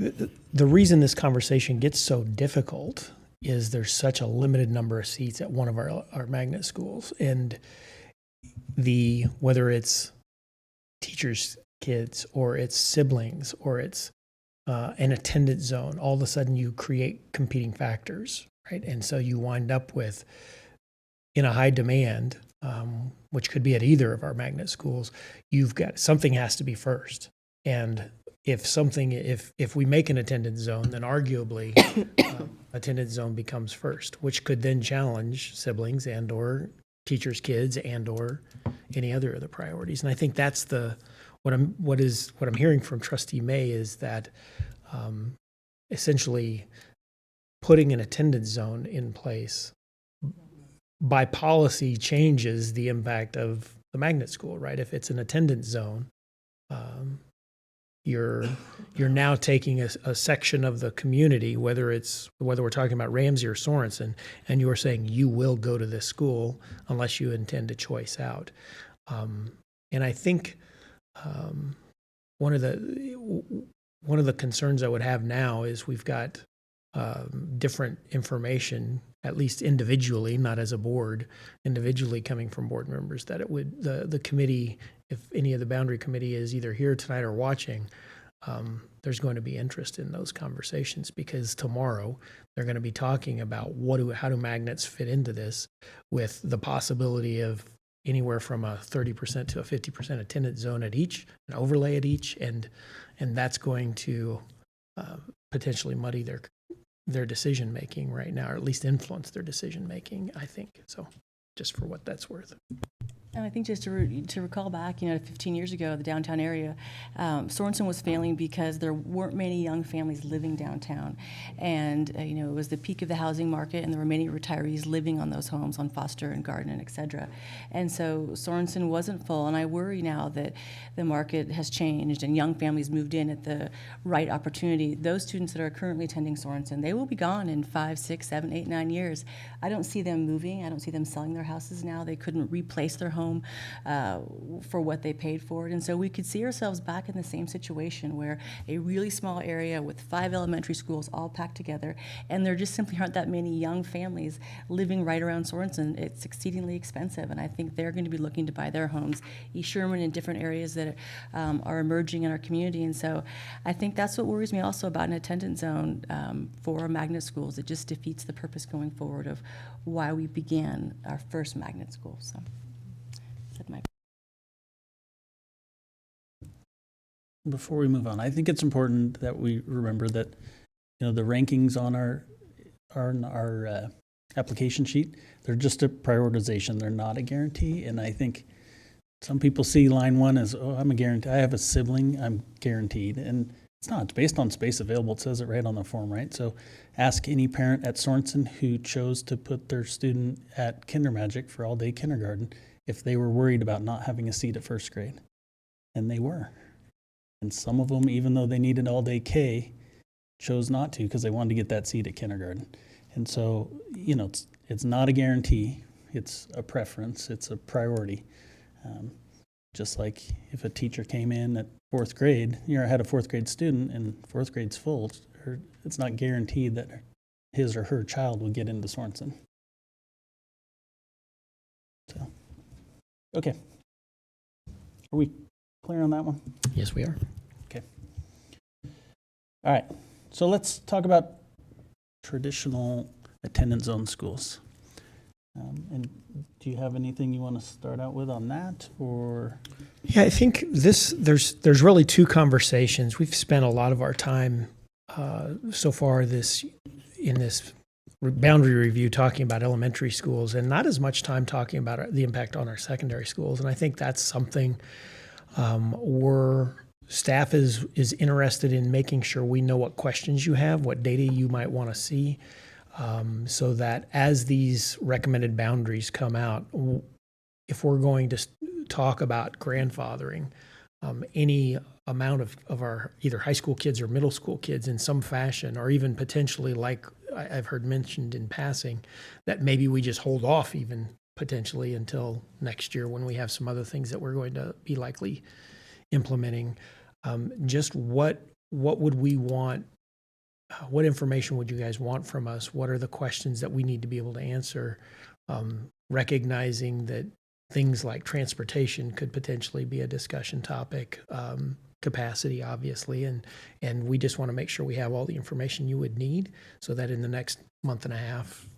the reason this conversation gets so difficult is there's such a limited number of seats at one of our magnet schools. And whether it's teachers' kids or it's siblings or it's an attendance zone, all of a sudden you create competing factors, right? And so you wind up with, in a high demand, which could be at either of our magnet schools, you've got something has to be first. And if we make an attendance zone, then arguably attendance zone becomes first, which could then challenge siblings and or teachers' kids and or any other of the priorities. And I think that's what I'm hearing from Trustee May is that essentially putting an attendance zone in place by policy changes the impact of the magnet school, right? If it's an attendance zone, you're now taking a section of the community, whether we're talking about Ramsey or Sorensen, and you are saying you will go to this school unless you intend to choice out. And I think one of the concerns I would have now is we've got different information, at least individually, not as a board, individually coming from board members, that the committee, if any of the boundary committee is either here tonight or watching, there's going to be interest in those conversations, because tomorrow they're going to be talking about how do magnets fit into this, with the possibility of anywhere from a 30% to a 50% attendance zone at each, an overlay at each, and that's going to potentially muddy their decision making right now, or at least influence their decision making, I think. So, just for what that's worth. And I think just to recall back, 15 years ago, the downtown area, Sorensen was failing because there weren't many young families living downtown. And, it was the peak of the housing market, and there were many retirees living on those homes on Foster and Garden, et cetera. And so Sorensen wasn't full. And I worry now that the market has changed and young families moved in at the right opportunity. Those students that are currently attending Sorensen, they will be gone in 5, 6, 7, 8, 9 years. I don't see them moving. I don't see them selling their houses now. They couldn't replace their home for what they paid for it. And so we could see ourselves back in the same situation, where a really small area with 5 elementary schools all packed together, and there just simply aren't that many young families living right around Sorensen. It's exceedingly expensive, and I think they're going to be looking to buy their homes, East Sherman and different areas that are emerging in our community. And so I think that's what worries me also about an attendance zone for our magnet schools. It just defeats the purpose going forward of why we began our first magnet school. So. Before we move on, I think it's important that we remember that the rankings on our application sheet, they're just a prioritization. They're not a guarantee. And I think some people see line 1 as, I'm a guarantee. I have a sibling, I'm guaranteed. And it's not. It's based on space available. It says it right on the form, right? So ask any parent at Sorensen who chose to put their student at Kindermagic for all-day kindergarten if they were worried about not having a seat at first grade. And they were. And some of them, even though they needed all-day K, chose not to because they wanted to get that seat at kindergarten. And so, it's not a guarantee. It's a preference. It's a priority. Just like if a teacher came in at 4th grade, had a 4th grade student and 4th grade's full, it's not guaranteed that his or her child will get into Sorensen. So. Okay. Are we clear on that one? Yes, we are. Okay. All right. So let's talk about traditional attendance zone schools. And do you have anything you want to start out with on that, or? Yeah, I think there's really 2 conversations. We've spent a lot of our time so far in this boundary review talking about elementary schools, and not as much time talking about the impact on our secondary schools. And I think that's something where staff is interested in making sure we know what questions you have, what data you might want to see. so that as these recommended boundaries come out, if we're going to talk about grandfathering, any amount of our either high school kids or middle school kids in some fashion, or even potentially, like I've heard mentioned in passing, that maybe we just hold off even potentially until next year when we have some other things that we're going to be likely implementing. Just what would we want? What information would you guys want from us? What are the questions that we need to be able to answer? Recognizing that things like transportation could potentially be a discussion topic, capacity, obviously, and we just want to make sure we have all the information you would need so that in the next month and a half,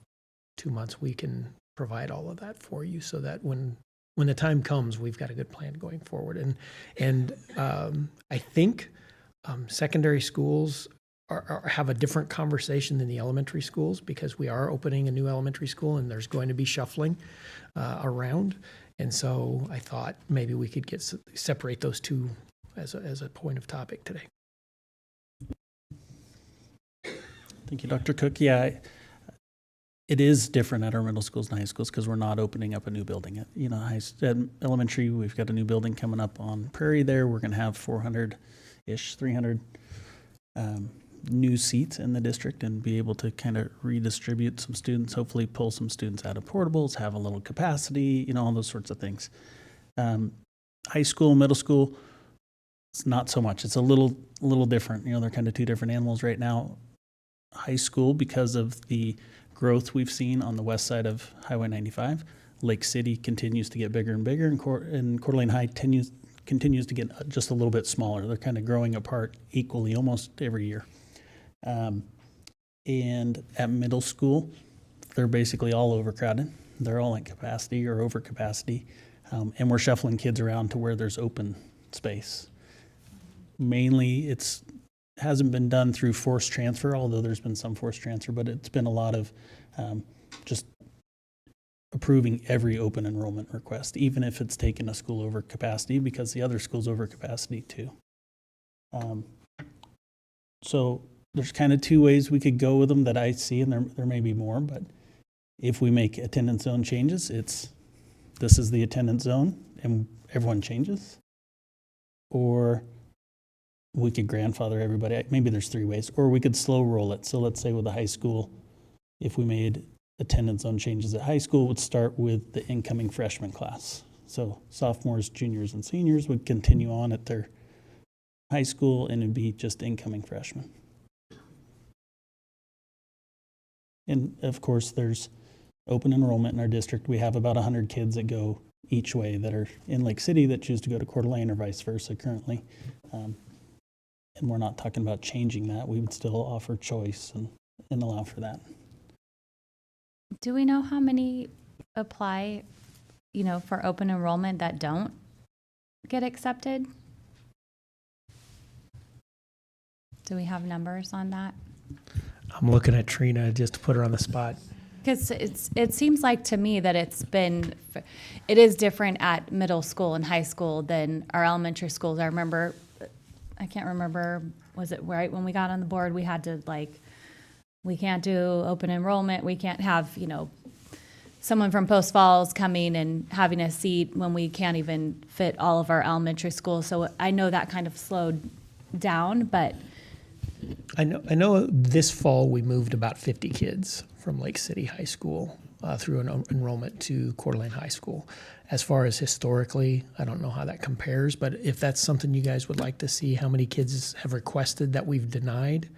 2 months, we can provide all of that for you so that when the time comes, we've got a good plan going forward. And I think secondary schools have a different conversation than the elementary schools because we are opening a new elementary school and there's going to be shuffling around. And so I thought maybe we could separate those two as a point of topic today. Thank you, Dr. Cook. Yeah, it is different at our middle schools and high schools because we're not opening up a new building. At elementary, we've got a new building coming up on Prairie there. We're going to have 400-ish, 300 new seats in the district and be able to kind of redistribute some students, hopefully pull some students out of portables, have a little capacity, all those sorts of things. High school, middle school, it's not so much. It's a little different. They're kind of two different animals right now. High school, because of the growth we've seen on the west side of Highway 95, Lake City continues to get bigger and bigger, and Coeur d'Alene High continues to get just a little bit smaller. They're kind of growing apart equally almost every year. And at middle school, they're basically all overcrowded. They're all at capacity or over capacity. And we're shuffling kids around to where there's open space. Mainly, hasn't been done through forced transfer, although there's been some forced transfer, but it's been a lot of just approving every open enrollment request, even if it's taken a school over capacity, because the other school's over capacity too. So there's kind of two ways we could go with them that I see, and there may be more, but if we make attendance zone changes, this is the attendance zone and everyone changes. Or we could grandfather everybody. Maybe there's three ways. Or we could slow roll it. So let's say with the high school, if we made attendance zone changes at high school, it would start with the incoming freshman class. So sophomores, juniors, and seniors would continue on at their high school, and it'd be just incoming freshmen. And of course, there's open enrollment in our district. We have about 100 kids that go each way that are in Lake City that choose to go to Coeur d'Alene or vice versa currently. And we're not talking about changing that. We would still offer choice and allow for that. Do we know how many apply, for open enrollment that don't get accepted? Do we have numbers on that? I'm looking at Trina just to put her on the spot. Because it seems like to me that it is different at middle school and high school than our elementary schools. I can't remember, was it right when we got on the board, we had to we can't do open enrollment. We can't have, someone from Post Falls coming and having a seat when we can't even fit all of our elementary schools. So I know that kind of slowed down, but I know this fall we moved about 50 kids from Lake City High School through an enrollment to Coeur d'Alene High School. As far as historically, I don't know how that compares, but if that's something you guys would like to see, how many kids have requested that we've denied,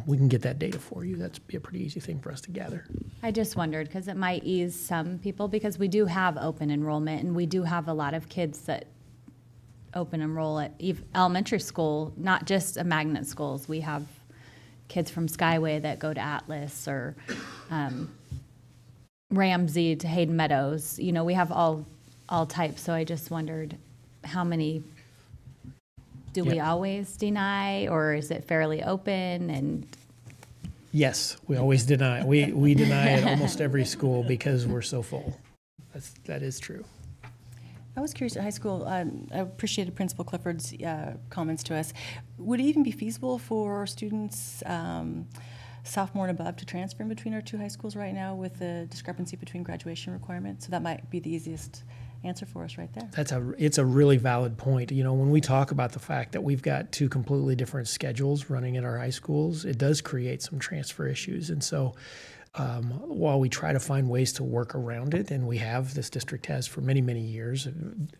we can get that data for you. That'd be a pretty easy thing for us to gather. I just wondered because it might ease some people because we do have open enrollment and we do have a lot of kids that open enroll at elementary school, not just at magnet schools. We have kids from Skyway that go to Atlas or Ramsey to Hayden Meadows. We have all types. So I just wondered how many do we always deny, or is it fairly open? And yes, we always deny. We deny at almost every school because we're so full. That is true. I was curious at high school, I appreciated Principal Clifford's comments to us. Would it even be feasible for students, sophomore and above to transfer in between our two high schools right now with the discrepancy between graduation requirements. So that might be the easiest answer for us right there. It's a really valid point. You know, when we talk about the fact that we've got two completely different schedules running at our high schools, it does create some transfer issues. And so while we try to find ways to work around it, and this district has for many, many years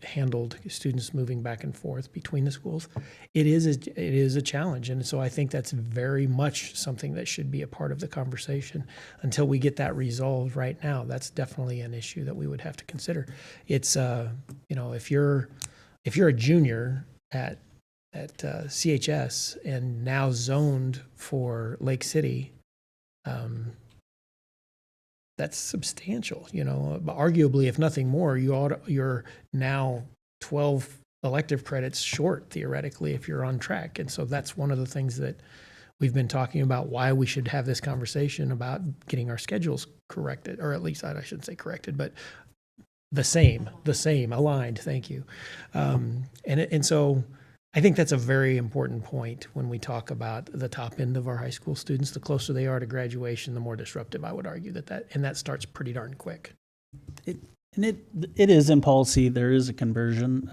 handled students moving back and forth between the schools, it is a challenge. And so I think that's very much something that should be a part of the conversation until we get that resolved. Right now, that's definitely an issue that we would have to consider. It's, you know, if you're a junior at CHS and now zoned for Lake City, that's substantial, you know. Arguably, if nothing more, you're now 12 elective credits short, theoretically, if you're on track. And so that's one of the things that we've been talking about, why we should have this conversation about getting our schedules corrected, or at least I shouldn't say corrected, but the same, aligned, thank you. And so I think that's a very important point when we talk about the top end of our high school students. The closer they are to graduation, the more disruptive I would argue that starts pretty darn quick. It is in policy. There is a conversion.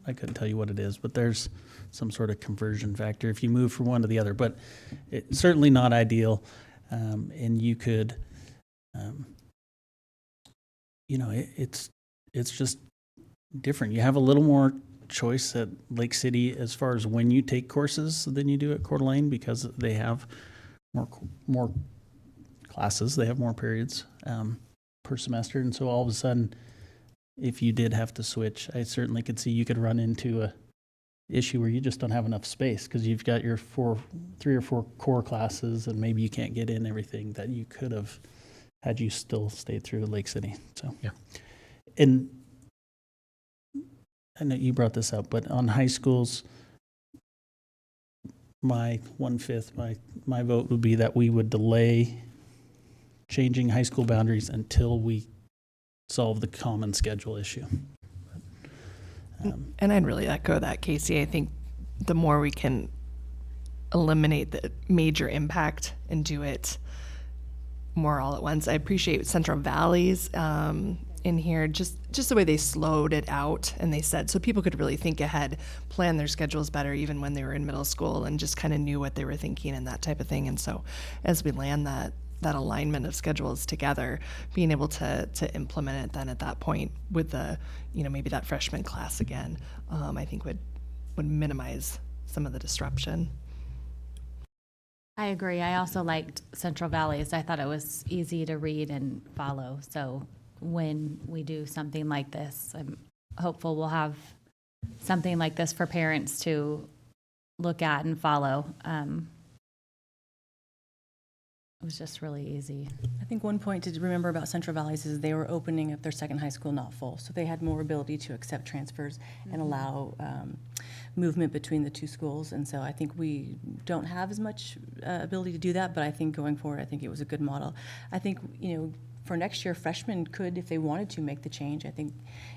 I couldn't tell you what it is, but there's some sort of conversion factor if you move from one to the other. But it's certainly not ideal, and you could, you know, it's just different. You have a little more choice at Lake City as far as when you take courses than you do at Coeur d'Alene, because they have more classes, they have more periods per semester, and so all of a sudden, if you did have to switch, I certainly could see you could run into a issue where you just don't have enough space because you've got your 3 or 4 core classes, and maybe you can't get in everything that you could have had you still stayed through Lake City. So yeah, and I know you brought this up, but on high schools, my 1/5, my vote would be that we would delay changing high school boundaries until we solve the common schedule issue. And I'd really echo that, Casey. I think the more we can eliminate the major impact and do it more all at once. I appreciate Central Valley's in here, just the way they slowed it out, and they said so people could really think ahead, plan their schedules better even when they were in middle school, and just kind of knew what they were thinking and that type of thing. And so as we land that alignment of schedules together, being able to implement it then at that point with the, you know, maybe that freshman class again, I think would minimize some of the disruption. I agree. I also liked Central Valley's. I thought it was easy to read and follow. So when we do something like this, I'm hopeful we'll have something like this for parents to look at and follow. It was just really easy. I think one point to remember about Central Valley's is they were opening up their second high school not full, so they had more ability to accept transfers and allow movement between the two schools. And so I think we don't have as much ability to do that, but I think going forward, I think it was a good model. I think, you know, for next year, freshmen could, if they wanted to, make the change. I think,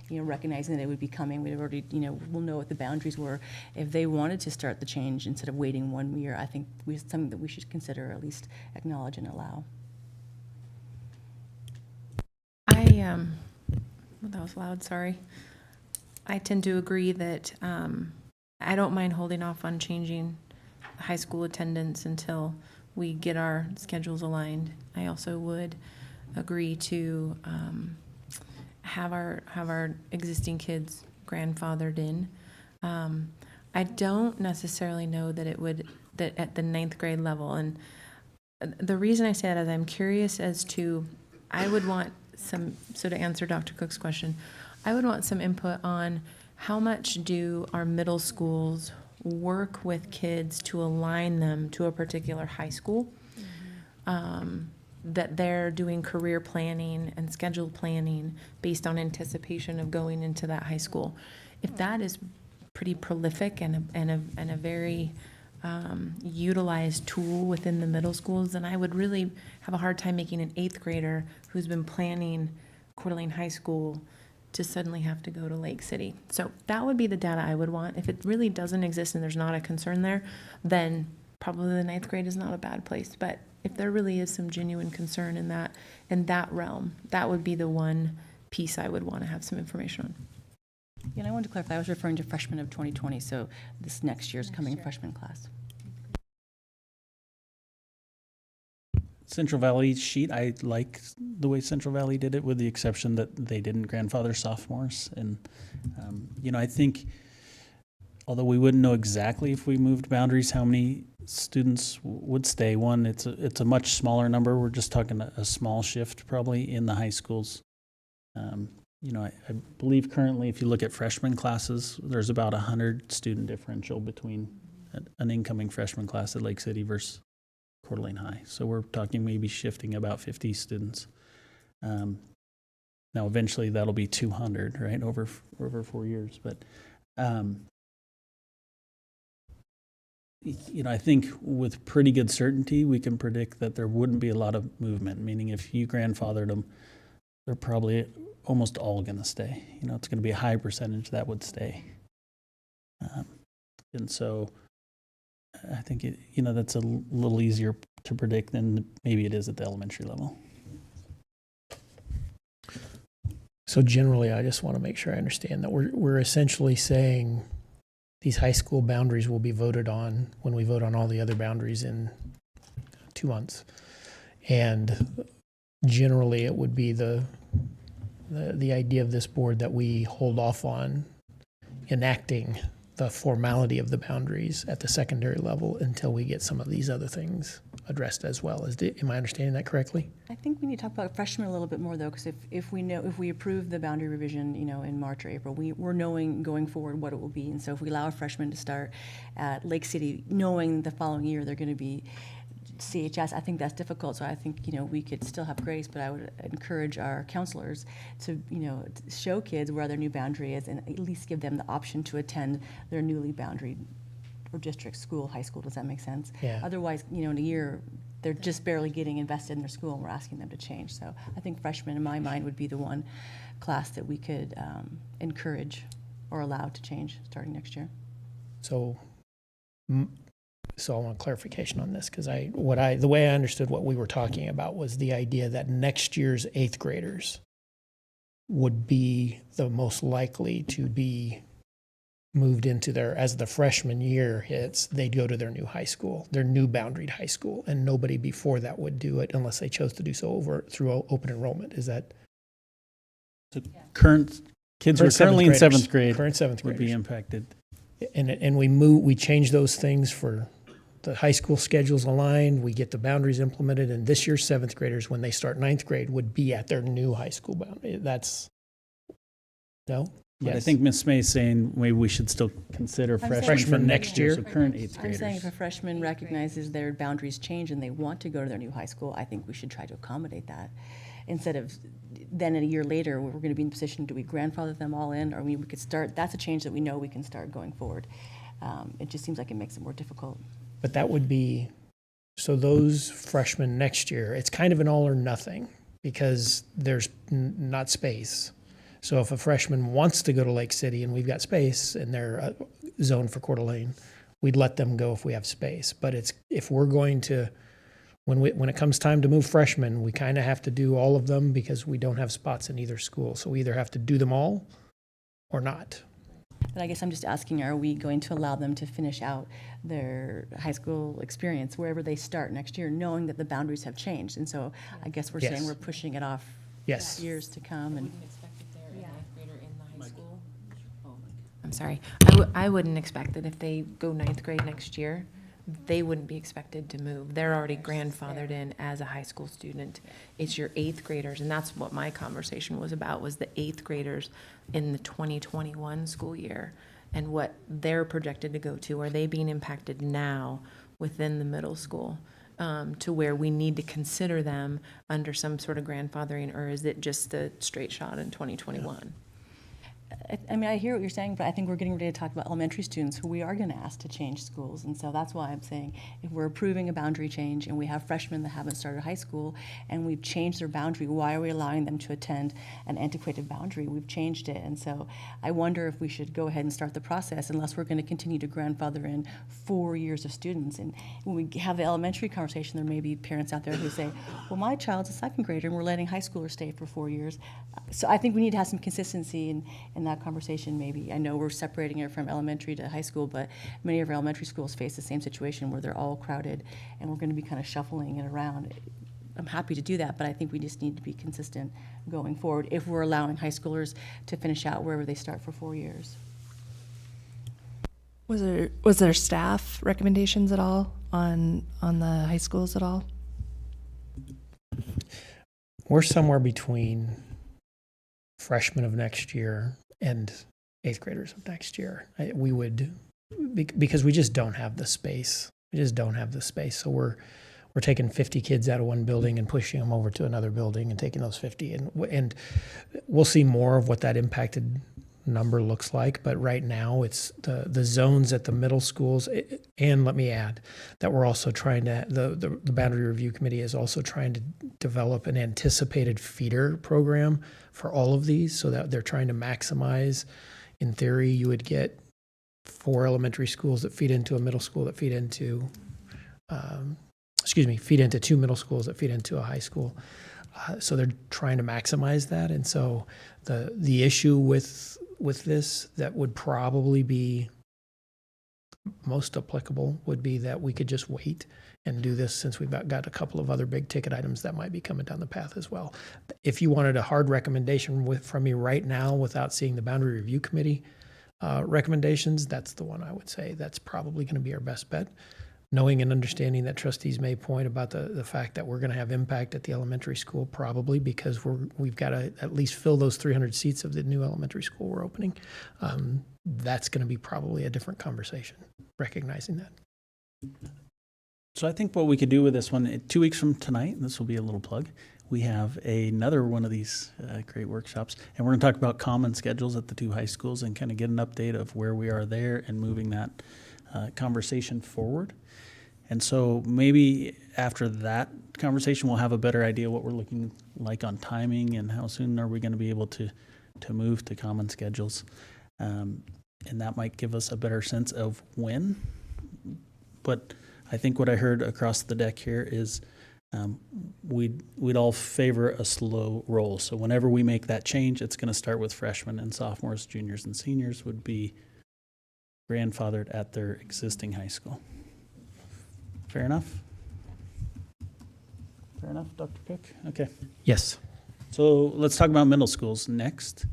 you know, recognizing that it would be coming, we'd already, you know, we'll know what the boundaries were. If they wanted to start the change instead of waiting 1 year, I think something that we should consider, or at least acknowledge and allow. That was loud, sorry. I tend to agree that I don't mind holding off on changing high school attendance until we get our schedules aligned. I also would agree to have our existing kids grandfathered in. I don't necessarily know that that at the 9th grade level, and the reason I say that is I'm curious as to, I would want so to answer Dr. Cook's question, I would want some input on how much do our middle schools work with kids to align them to a particular high school, that they're doing career planning and schedule planning based on anticipation of going into that high school. If that is pretty prolific and a very utilized tool within the middle schools, then I would really have a hard time making an 8th grader who's been planning Coeur d'Alene High School to suddenly have to go to Lake City. So that would be the data I would want. If it really doesn't exist and there's not a concern there, then probably the ninth grade is not a bad place, but if there really is some genuine concern in that realm, that would be the one piece I would want to have some information on. And I wanted to clarify, I was referring to freshmen of 2020, so this next year's coming freshman class. Central Valley sheet, I like the way Central Valley did it, with the exception that they didn't grandfather sophomores. And, I think, although we wouldn't know exactly if we moved boundaries, how many students would stay. One, it's a much smaller number. We're just talking a small shift probably in the high schools. I believe currently, if you look at freshman classes, there's about 100 student differential between an incoming freshman class at Lake City versus Coeur d'Alene High. So we're talking maybe shifting about 50 students. Now, eventually that'll be 200, right, over 4 years. But, I think with pretty good certainty, we can predict that there wouldn't be a lot of movement, meaning if you grandfathered them, they're probably almost all going to stay. It's going to be a high percentage that would stay. And so I think that's a little easier to predict than maybe it is at the elementary level. So generally, I just want to make sure I understand that we're essentially saying these high school boundaries will be voted on when we vote on all the other boundaries in 2 months. And generally, it would be the idea of this board that we hold off on enacting the formality of the boundaries at the secondary level until we get some of these other things addressed as well. Am I understanding that correctly? I think we need to talk about freshmen a little bit more, though, because if we approve the boundary revision, in March or April, we're knowing going forward what it will be. And so if we allow a freshman to start at Lake City, knowing the following year they're going to be CHS, I think that's difficult. So I think, we could still have grace, but I would encourage our counselors to, show kids where their new boundary is and at least give them the option to attend their newly boundaried or district school, high school. Does that make sense? Yeah. Otherwise, in a year, they're just barely getting invested in their school and we're asking them to change. So I think freshmen, in my mind, would be the one class that we could encourage or allow to change starting next year. So I want clarification on this, because the way I understood what we were talking about was the idea that next year's 8th graders would be the most likely to be moved into as the freshman year hits, they'd go to their new high school, their new boundaried high school, and nobody before that would do it unless they chose to do so through open enrollment. Is that? So current kids who are currently in 7th grade Current 7th would graders be impacted. And we change those things for the high school schedules aligned, we get the boundaries implemented, and this year's 7th graders, when they start 9th grade, would be at their new high school boundary. No? But Yes. I think Ms. May's saying maybe we should still consider freshmen Freshmen next year. So current 8th I'm graders. saying if a freshman recognizes their boundaries change and they want to go to their new high school, I think we should try to accommodate that. Instead of then a year later, we're going to be in a position, do we grandfather them all in? Or we could start, that's a change that we know we can start going forward. It just seems like it makes it more difficult. But that would be, so those freshmen next year, it's kind of an all or nothing because there's not space. So if a freshman wants to go to Lake City and we've got space and they're zoned for Coeur d'Alene, we'd let them go if we have space. But if we're going to, when it comes time to move freshmen, we kind of have to do all of them because we don't have spots in either school. So we either have to do them all or not. But I guess I'm just asking, are we going to allow them to finish out their high school experience wherever they start next year, knowing that the boundaries have changed? And so I guess we're Yes. saying we're pushing it off Yes. years to come. And I'm sorry. I wouldn't expect that if they go 9th grade next year, they wouldn't be expected to move. They're already grandfathered in as a high school student. It's your 8th graders, and that's what my conversation was about, was the 8th graders in the 2021 school year and what they're projected to go to. Are they being impacted now within the middle school to where we need to consider them under some sort of grandfathering, or is it just a straight shot in 2021? I mean, I hear what you're saying, but I think we're getting ready to talk about elementary students who we are going to ask to change schools. And so that's why I'm saying if we're approving a boundary change and we have freshmen that haven't started high school and we've changed their boundary, why are we allowing them to attend an antiquated boundary? We've changed it. And so I wonder if we should go ahead and start the process unless we're going to continue to grandfather in 4 years of students. And when we have the elementary conversation, there may be parents out there who say, well, my child's a second grader and we're letting high schoolers stay for 4 years. So I think we need to have some consistency in that conversation maybe. I know we're separating it from elementary to high school, but many of our elementary schools face the same situation where they're all crowded and we're going to be kind of shuffling it around. I'm happy to do that, but I think we just need to be consistent going forward if we're allowing high schoolers to finish out wherever they start for 4 years. Was there staff recommendations at all on the high schools at all? We're somewhere between freshmen of next year and eighth graders of next year. We would, because we just don't have the space. We just don't have the space. So we're taking 50 kids out of one building and pushing them over to another building and taking those 50. And we'll see more of what that impacted number looks like. But right now it's the zones at the middle schools. And let me add that we're also trying to, the Boundary Review Committee is also trying to develop an anticipated feeder program for all of these so that they're trying to maximize. In theory, you would get 4 elementary schools that feed into a middle school that feed into, feed into 2 middle schools that feed into a high school. So they're trying to maximize that. And so the issue with this that would probably be most applicable would be that we could just wait and do this since we've got a couple of other big ticket items that might be coming down the path as well. If you wanted a hard recommendation from me right now without seeing the Boundary Review Committee recommendations, that's the one I would say that's probably going to be our best bet. Knowing and understanding that trustees may point about the fact that we're going to have impact at the elementary school, probably because we've got to at least fill those 300 seats of the new elementary school we're opening. That's going to be probably a different conversation, recognizing that. So I think what we could do with this one, 2 weeks from tonight, and this will be a little plug, we have another one of these great workshops, and we're going to talk about common schedules at the 2 high schools and kind of get an update of where we are there and moving that conversation forward. And so maybe after that conversation, we'll have a better idea what we're looking like on timing and how soon are we going to be able to move to common schedules. And that might give us a better sense of when. But I think what I heard across the deck here is we'd all favor a slow roll. So whenever we make that change, it's going to start with freshmen and sophomores, juniors, and seniors would be grandfathered at their existing high school. Fair enough? Fair enough, Dr. Cook? Okay. Yes. So let's talk about middle schools next.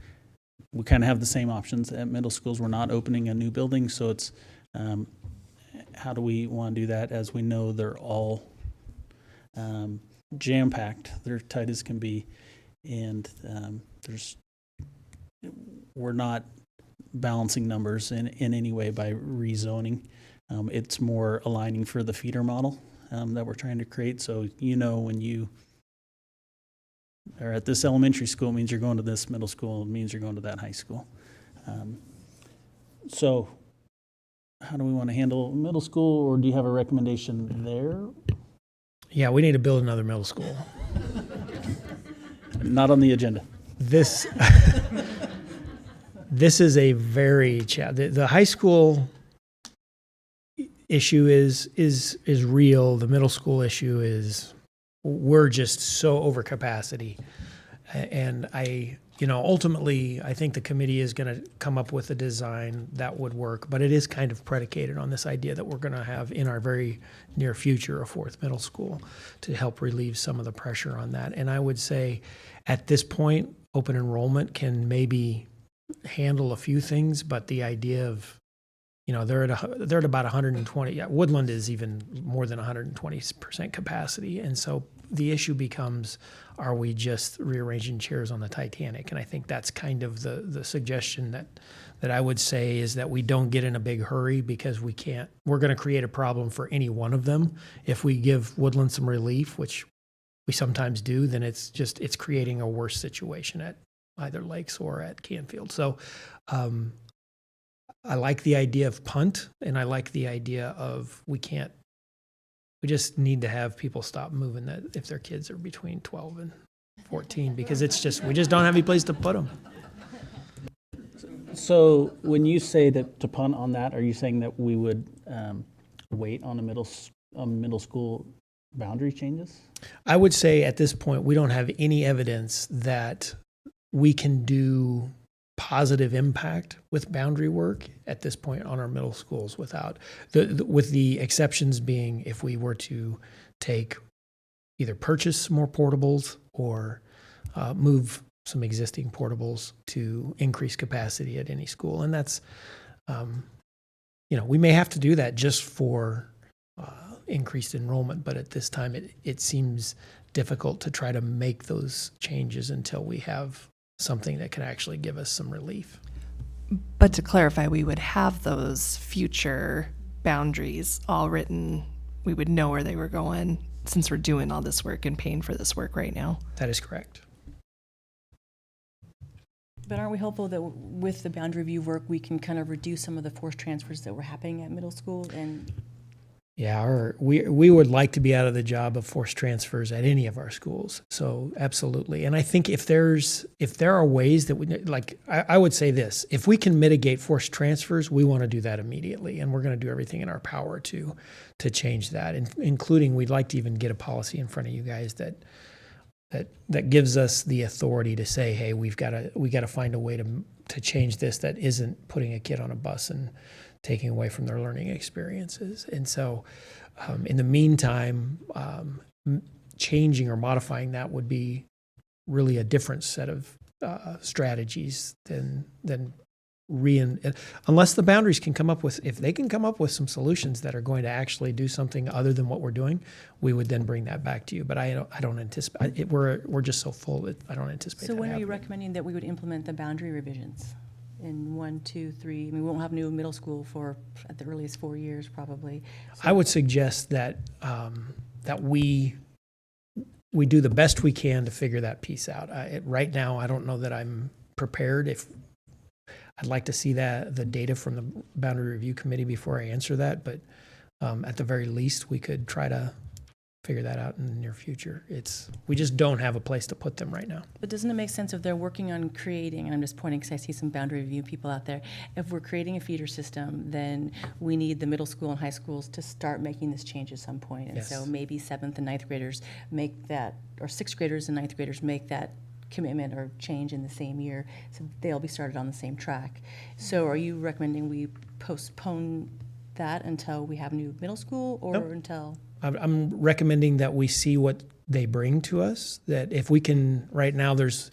We kind of have the same options at middle schools. We're not opening a new building, so it's how do we want to do that as we know they're all jam-packed. They're tight as can be, and we're not balancing numbers in any way by rezoning. It's more aligning for the feeder model that we're trying to create. So when you are at this elementary school, it means you're going to this middle school. It means you're going to that high school. So how do we want to handle middle school, or do you have a recommendation there? Yeah, we need to build another middle school. Not on the agenda. This is a very the high school issue is real. The middle school issue is we're just so over capacity, and ultimately I think the committee is going to come up with a design that would work, but it is kind of predicated on this idea that we're going to have in our very near future a 4th middle school to help relieve some of the pressure on that. And I would say at this point, open enrollment can maybe handle a few things, but the idea of they're at about 120. Yeah, Woodland is even more than 120% capacity, and so the issue becomes: are we just rearranging chairs on the Titanic? And I think that's kind of the suggestion that I would say is that we don't get in a big hurry because we're going to create a problem for any one of them. If we give Woodland some relief, which we sometimes do, then it's creating a worse situation at either Lakes or at Canfield. So I like the idea of punt, and I like the idea of we just need to have people stop moving that if their kids are between 12 and 14, because we just don't have any place to put them. So when you say that to punt on that, are you saying that we would wait on a middle school boundary changes? I would say at this point, we don't have any evidence that we can do positive impact with boundary work at this point on our middle schools without with the exceptions being if we were to either purchase more portables or move some existing portables to increase capacity at any school. And that's, we may have to do that just for increased enrollment, but at this time it seems difficult to try to make those changes until we have something that can actually give us some relief. But to clarify, we would have those future boundaries all written. We would know where they were going since we're doing all this work and paying for this work right now. That is correct. But aren't we hopeful that with the boundary review work, we can kind of reduce some of the forced transfers that were happening at middle school? And Yeah, we would like to be out of the job of forced transfers at any of our schools. So absolutely. And I think if there are ways that I would say this, if we can mitigate forced transfers, we want to do that immediately. And we're going to do everything in our power to change that, including we'd like to even get a policy in front of you guys that gives us the authority to say, hey, we got to find a way to change this that isn't putting a kid on a bus and taking away from their learning experiences. And so in the meantime, changing or modifying that would be really a different set of strategies than unless the boundaries can come up with, if they can come up with some solutions that are going to actually do something other than what we're doing, we would then bring that back to you. But I don't anticipate it. We're just so full that I don't anticipate. so that when are you happening. recommending that we would implement the boundary revisions? In 1, 2, 3, I mean, we won't have new middle school for at the earliest 4 years, probably. So I would suggest that that we do the best we can to figure that piece out. Right now, I don't know that I'm prepared. If I'd like to see the data from the Boundary Review Committee before I answer that, but at the very least, we could try to figure that out in the near future. We just don't have a place to put them right now. But doesn't it make sense if they're working on creating, and I'm just pointing because I see some boundary review people out there, if we're creating a feeder system, then we need the middle school and high schools to start making this change at some point. And Yes. so maybe 7th and 9th graders make that, or 6th graders and 9th graders make that commitment or change in the same year, so they'll be started on the same track. So are you recommending we postpone that until we have new middle school, or Nope. until? I'm recommending that we see what they bring to us, that if we can, right now there's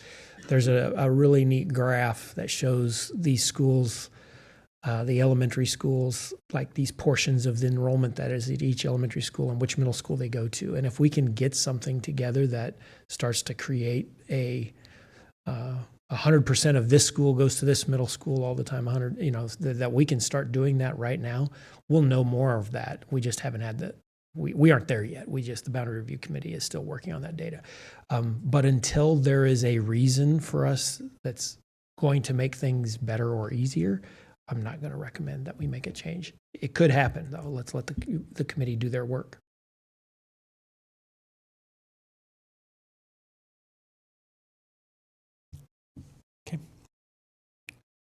a really neat graph that shows these schools, the elementary schools, like these portions of the enrollment that is at each elementary school and which middle school they go to. And if we can get something together that starts to create 100% of this school goes to this middle school all the time, 100, that we can start doing that right now, we'll know more of that. We just haven't had we aren't there yet. The Boundary Review Committee is still working on that data. But until there is a reason for us that's going to make things better or easier, I'm not going to recommend that we make a change. It could happen, though. Let's let the committee do their work.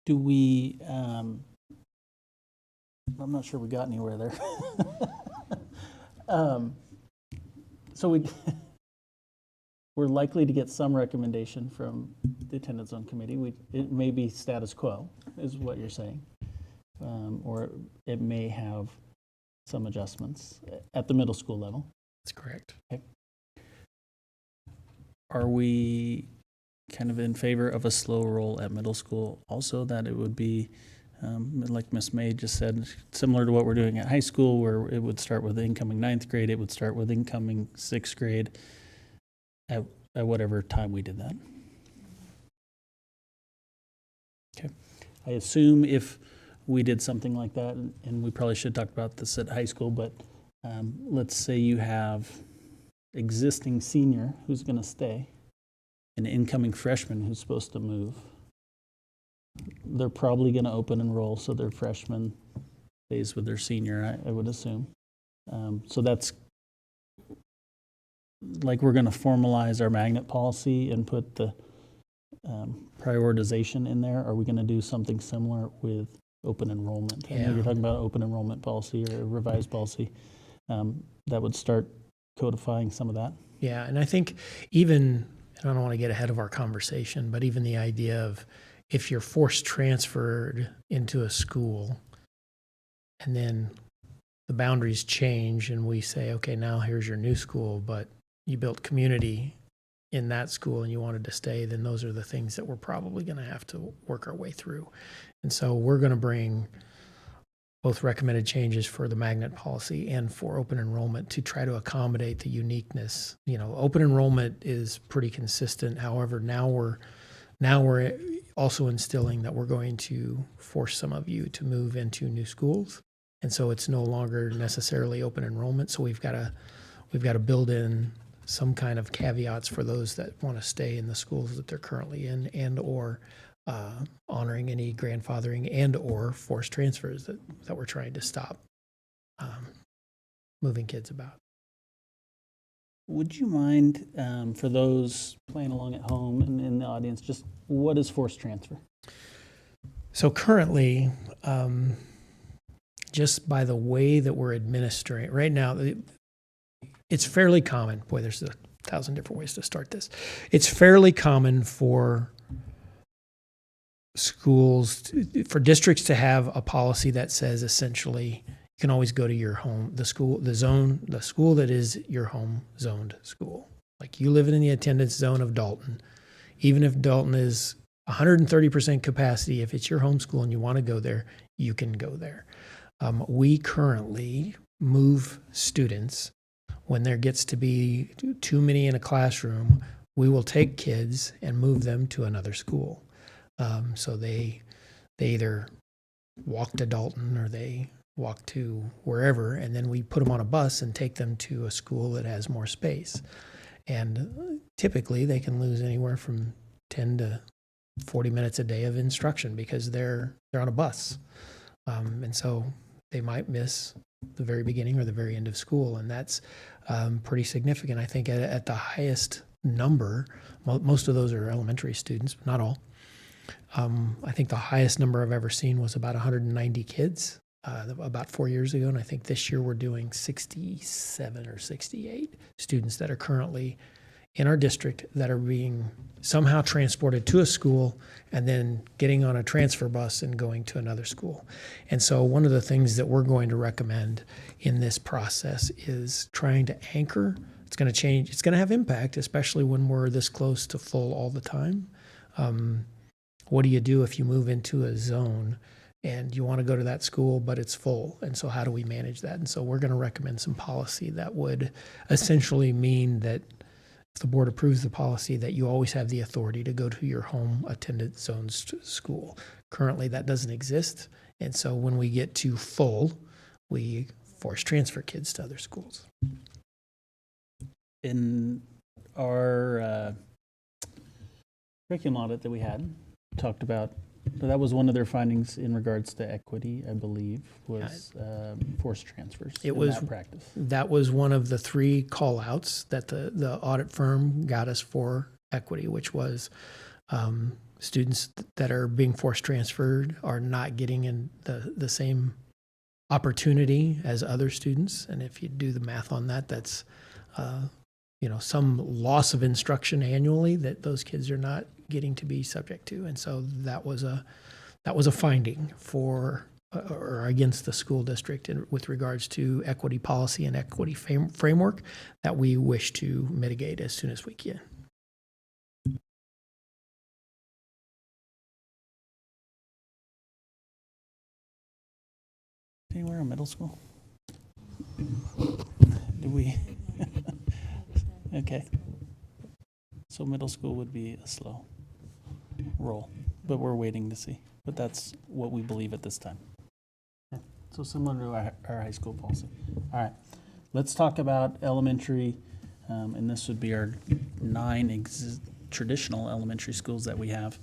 Do we, I'm not sure we got anywhere there. So we're likely to get some recommendation from the attendance zone committee. It may be status quo, is what you're saying. Or it may have some adjustments at the middle school level. That's correct. Okay. Are we kind of in favor of a slow roll at middle school? Also, that it would be, like Ms. May just said, similar to what we're doing at high school, where it would start with incoming 9th grade, it would start with incoming 6th grade at whatever time we did that. Okay. I assume if we did something like that, and we probably should talk about this at high school, but let's say you have existing senior who's going to stay, an incoming freshman who's supposed to move, they're probably going to open enroll, so their freshman stays with their senior, I would assume. So that's like we're going to formalize our magnet policy and put the prioritization in there. Are we going to do something similar with open enrollment? I know Yeah. you're talking about open enrollment policy or a revised policy. That would start codifying some of that. Yeah, and I think even, and I don't want to get ahead of our conversation, but even the idea of if you're forced transferred into a school and then the boundaries change and we say, okay, now here's your new school, but you built community in that school and you wanted to stay, then those are the things that we're probably going to have to work our way through. And so we're going to bring both recommended changes for the magnet policy and for open enrollment to try to accommodate the uniqueness. You know, open enrollment is pretty consistent. However, now we're also instilling that we're going to force some of you to move into new schools. And so it's no longer necessarily open enrollment. So we've got to build in some kind of caveats for those that want to stay in the schools that they're currently in, and or honoring any grandfathering and or forced transfers that we're trying to stop moving kids about. Would you mind, for those playing along at home and in the audience, just what is forced transfer? So currently, just by the way that we're administering right now, it's fairly common. Boy, there's 1,000 different ways to start this. It's fairly common for schools, for districts to have a policy that says essentially you can always go to your home, the school that is your home zoned school. Like you live in the attendance zone of Dalton, even if Dalton is 130% capacity, if it's your home school and you want to go there, you can go there. We currently move students when there gets to be too many in a classroom. We will take kids and move them to another school. So they either walk to Dalton or they walk to wherever, and then we put them on a bus and take them to a school that has more space. And typically they can lose anywhere from 10 to 40 minutes a day of instruction because they're on a bus. And so they might miss the very beginning or the very end of school. And that's pretty significant. I think at the highest number, most of those are elementary students, but not all. I think the highest number I've ever seen was about 190 kids about 4 years ago. And I think this year we're doing 67 or 68 students that are currently in our district that are being somehow transported to a school and then getting on a transfer bus and going to another school. And so one of the things that we're going to recommend in this process is trying to anchor. It's going to change. It's going to have impact, especially when we're this close to full all the time. What do you do if you move into a zone and you want to go to that school, but it's full? And so how do we manage that? And so we're going to recommend some policy that would essentially mean that if the board approves the policy, that you always have the authority to go to your home attendance zone school. Currently, that doesn't exist. And so when we get to full, we force transfer kids to other schools. In our curriculum audit that we had, talked about, that was one of their findings in regards to equity, I believe, was forced transfers in that practice. That was one of the 3 call-outs that the audit firm got us for equity, which was students that are being forced transferred are not getting in the same opportunity as other students. And if you do the math on that, that's some loss of instruction annually that those kids are not getting to be subject to. And so that was a finding for or against the school district with regards to equity policy and equity framework that we wish to mitigate as soon as we can. Anywhere in middle school? Do we? Okay. So middle school would be a slow roll, but we're waiting to see. But that's what we believe at this time. Okay. So similar to our high school policy. All right. Let's talk about elementary, and this would be our 9 traditional elementary schools that we have.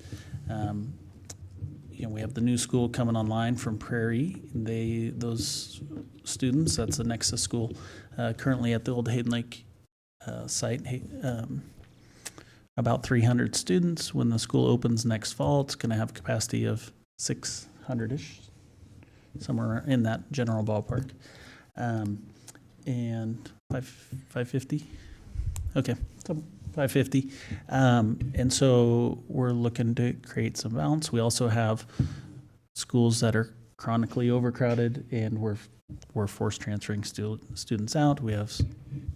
We have the new school coming online from Prairie. Those students, that's the Nexus school, currently at the old Hayden Lake site, about 300 students. When the school opens next fall, it's going to have a capacity of 600-ish, somewhere in that general ballpark. And 550? Okay, so 550. And so we're looking to create some balance. We also have schools that are chronically overcrowded, and we're forced transferring students out. We have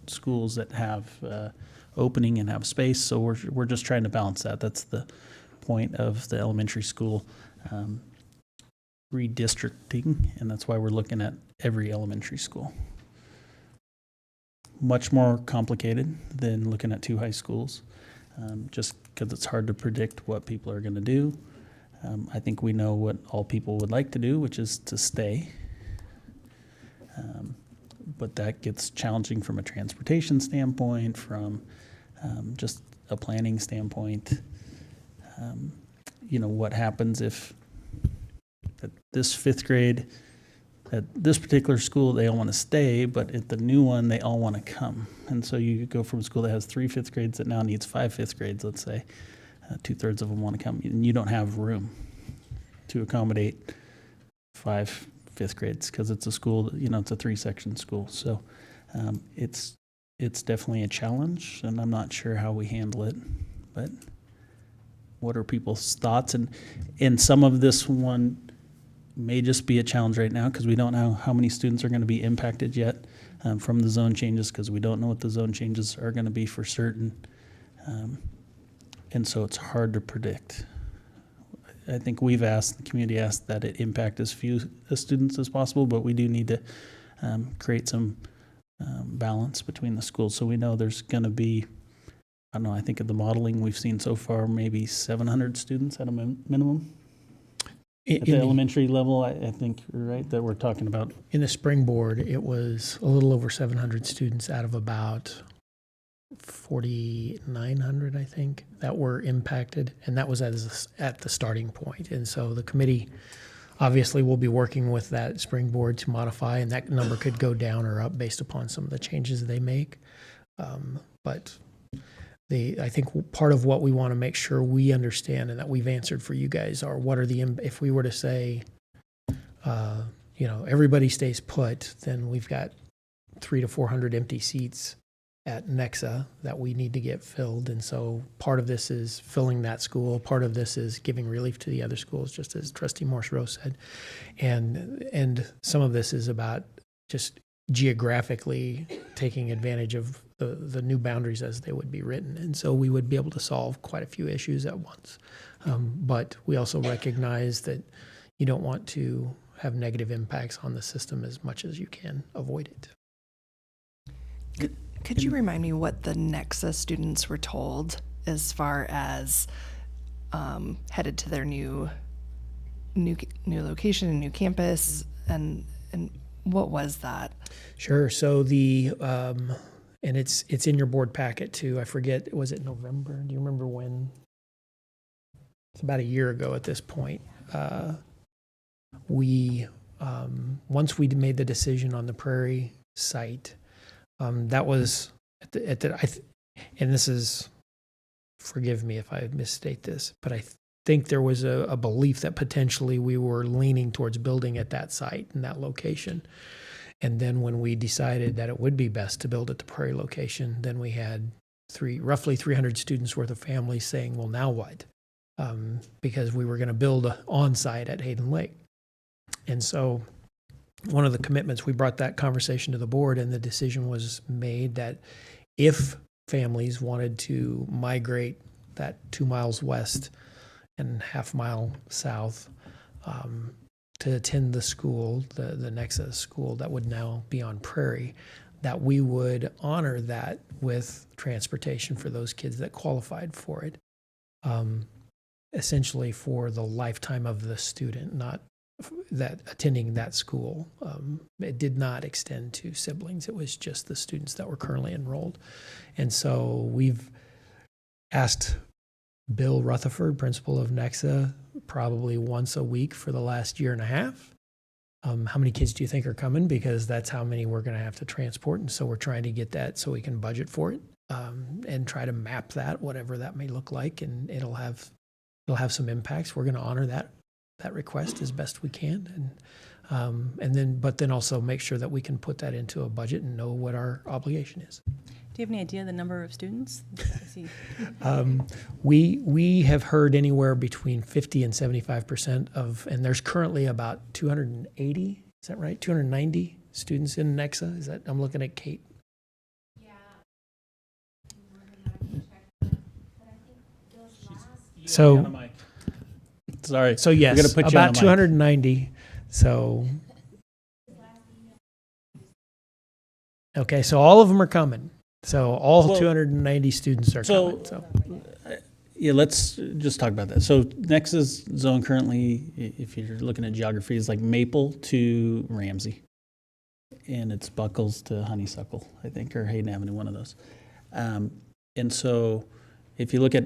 schools that have opening and have space, so we're just trying to balance that. That's the point of the elementary school redistricting, and that's why we're looking at every elementary school. Much more complicated than looking at 2 high schools, just because it's hard to predict what people are going to do. I think we know what all people would like to do, which is to stay. But that gets challenging from a transportation standpoint, from just a planning standpoint. What happens if at this 5th grade, at this particular school, they all want to stay, but at the new one, they all want to come. And so you go from a school that has 3 5th grades that now needs 5 5th grades, let's say, 2/3 of them want to come, and you don't have room to accommodate 5 5th grades because it's a school, it's a 3-section school. So it's definitely a challenge, and I'm not sure how we handle it, but what are people's thoughts? And some of this one may just be a challenge right now because we don't know how many students are going to be impacted yet from the zone changes, because we don't know what the zone changes are going to be for certain. And so it's hard to predict. I think the community asked that it impact as few students as possible, but we do need to create some balance between the schools. So we know there's going to be, I don't know, I think of the modeling we've seen so far, maybe 700 students at a minimum. At the elementary level, I think you're right, that we're talking about. In the springboard, it was a little over 700 students out of about 4,900, I think, that were impacted, and that was at the starting point. And so the committee obviously will be working with that springboard to modify, and that number could go down or up based upon some of the changes they make. But I think part of what we want to make sure we understand and that we've answered for you guys are what are if we were to say, everybody stays put, then we've got 300 to 400 empty seats at Nexa that we need to get filled. And so part of this is filling that school. Part of this is giving relief to the other schools, just as Trustee Morrisroe said. And some of this is about just geographically taking advantage of the new boundaries as they would be written. And so we would be able to solve quite a few issues at once. But we also recognize that you don't want to have negative impacts on the system as much as you can avoid it. Could you remind me what the Nexa students were told as far as headed to their new location and new campus, and what was that? Sure. So and it's in your board packet too. I forget, was it November? Do you remember when? It's about a year ago at this point. Once we made the decision on the Prairie site, that was and this is, forgive me if I misstate this, but I think there was a belief that potentially we were leaning towards building at that site and that location. And then when we decided that it would be best to build at the Prairie location, then we had roughly 300 students worth of families saying, well, now what? Because we were going to build on site at Hayden Lake. And so one of the commitments, we brought that conversation to the board, and the decision was made that if families wanted to migrate that 2 miles west and half mile south to attend the school, the Nexa school that would now be on Prairie, that we would honor that with transportation for those kids that qualified for it, essentially for the lifetime of the student, not that attending that school. It did not extend to siblings. It was just the students that were currently enrolled. And so we've asked Bill Rutherford, principal of Nexa, probably once a week for the last year and a half. How many kids do you think are coming? Because that's how many we're going to have to transport. And so we're trying to get that so we can budget for it, and try to map that, whatever that may look like. And it'll have some impacts. We're going to honor that request as best we can. But then also make sure that we can put that into a budget and know what our obligation is. Do you have any idea the number of students? I see. We have heard anywhere between 50 and 75% of, and there's currently about 280, is that right? 290 students in Nexa? Is that, I'm looking at Kate. So, Sorry. so yes, We're gonna put you on about the mic. 290. So, okay, so all of them are coming. So all Well, 290 students are so- coming. So. Yeah, let's just talk about that. So Nexa's zone currently, if you're looking at geography, is like Maple to Ramsey. And it's Buckles to Honeysuckle, I think, or Hayden Avenue, one of those. And so if you look at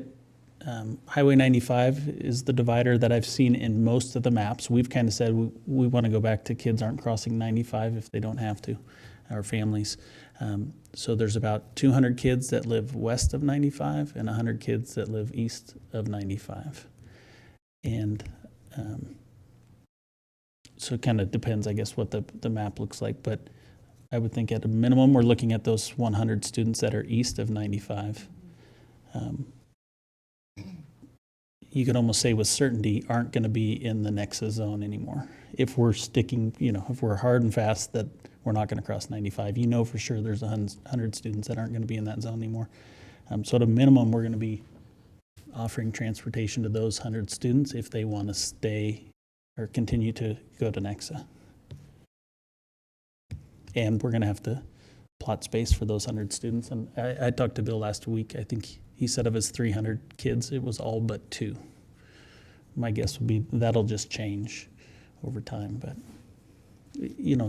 Highway 95 is the divider that I've seen in most of the maps. We've kind of said we want to go back to kids aren't crossing 95 if they don't have to, our families. So there's about 200 kids that live west of 95 and 100 kids that live east of 95. And so it kind of depends, I guess, what the map looks like. But I would think at a minimum, we're looking at those 100 students that are east of 95. You could almost say with certainty aren't going to be in the Nexa zone anymore. If we're sticking, if we're hard and fast that we're not going to cross 95, for sure there's 100 students that aren't going to be in that zone anymore. So at a minimum, we're going to be offering transportation to those 100 students if they want to stay or continue to go to Nexa. And we're going to have to plot space for those 100 students. And I talked to Bill last week. I think he said of his 300 kids, it was all but 2. My guess would be that'll just change over time. But,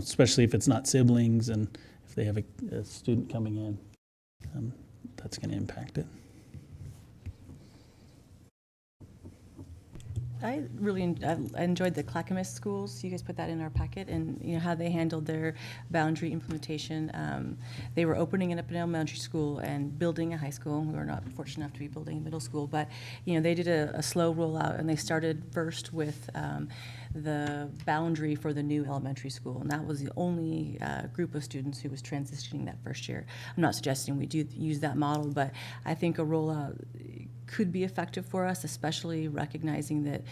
especially if it's not siblings and if they have a student coming in, that's going to impact it. I enjoyed the Clackamas schools. You guys put that in our packet, and how they handled their boundary implementation. They were opening up an elementary school and building a high school. We were not fortunate enough to be building a middle school, but they did a slow rollout, and they started first with the boundary for the new elementary school, and that was the only group of students who was transitioning that first year. I'm not suggesting we do use that model, but I think a rollout could be effective for us, especially recognizing that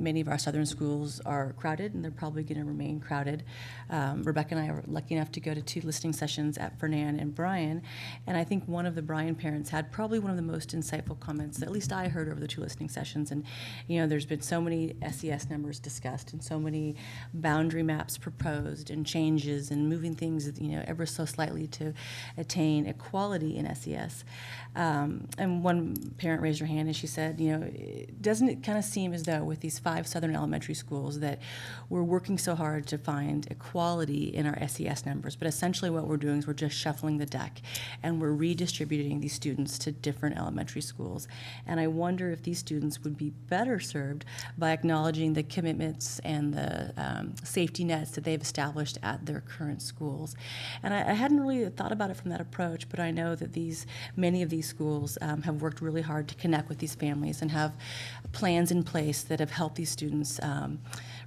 many of our southern schools are crowded, and they're probably going to remain crowded. Rebecca and I were lucky enough to go to 2 listening sessions at Fernan and Bryan, and I think one of the Bryan parents had probably one of the most insightful comments that at least I heard over the 2 listening sessions. And there's been so many SES numbers discussed and so many boundary maps proposed and changes and moving things ever so slightly to attain equality in SES. And one parent raised her hand and she said, doesn't it kind of seem as though with these 5 southern elementary schools that we're working so hard to find equality in our SES numbers, but essentially what we're doing is we're just shuffling the deck and we're redistributing these students to different elementary schools. And I wonder if these students would be better served by acknowledging the commitments and the safety nets that they've established at their current schools. And I hadn't really thought about it from that approach, but I know that many of these schools have worked really hard to connect with these families and have plans in place that have helped these students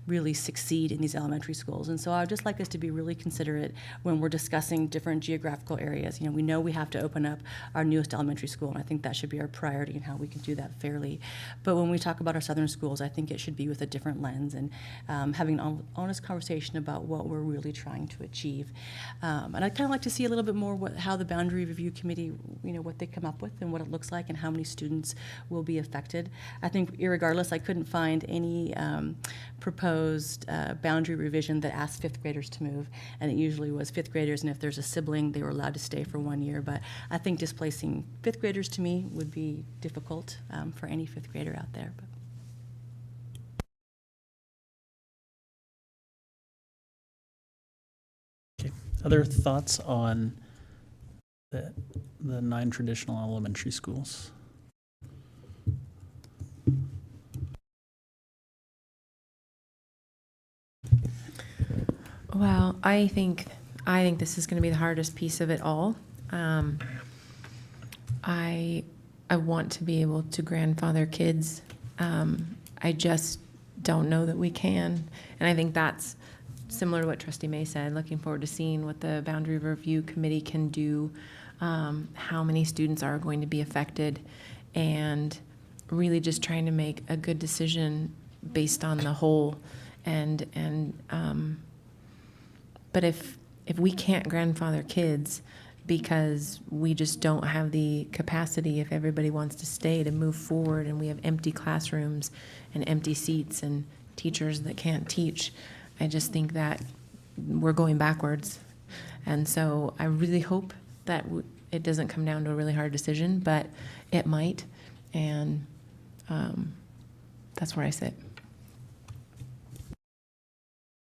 really succeed in these elementary schools. And so I would just like us to be really considerate when we're discussing different geographical areas. We know we have to open up our newest elementary school, and I think that should be our priority and how we can do that fairly. But when we talk about our southern schools, I think it should be with a different lens and having an honest conversation about what we're really trying to achieve. And I'd kind of like to see a little bit more how the Boundary Review Committee, what they come up with and what it looks like and how many students will be affected. I think irregardless, I couldn't find any proposed boundary revision that asked 5th graders to move, and it usually was 5th graders, and if there's a sibling, they were allowed to stay for 1 year. But I think displacing 5th graders to me would be difficult for any 5th grader out there. But. Okay. Other thoughts on the 9 traditional elementary schools? I think this is going to be the hardest piece of it all. I want to be able to grandfather kids. I just don't know that we can, and I think that's similar to what Trustee May said. Looking forward to seeing what the Boundary Review Committee can do, how many students are going to be affected, and really just trying to make a good decision based on the whole. But if we can't grandfather kids because we just don't have the capacity, if everybody wants to stay, to move forward, and we have empty classrooms and empty seats and teachers that can't teach, I just think that we're going backwards. And so I really hope that it doesn't come down to a really hard decision, but it might, and that's where I sit.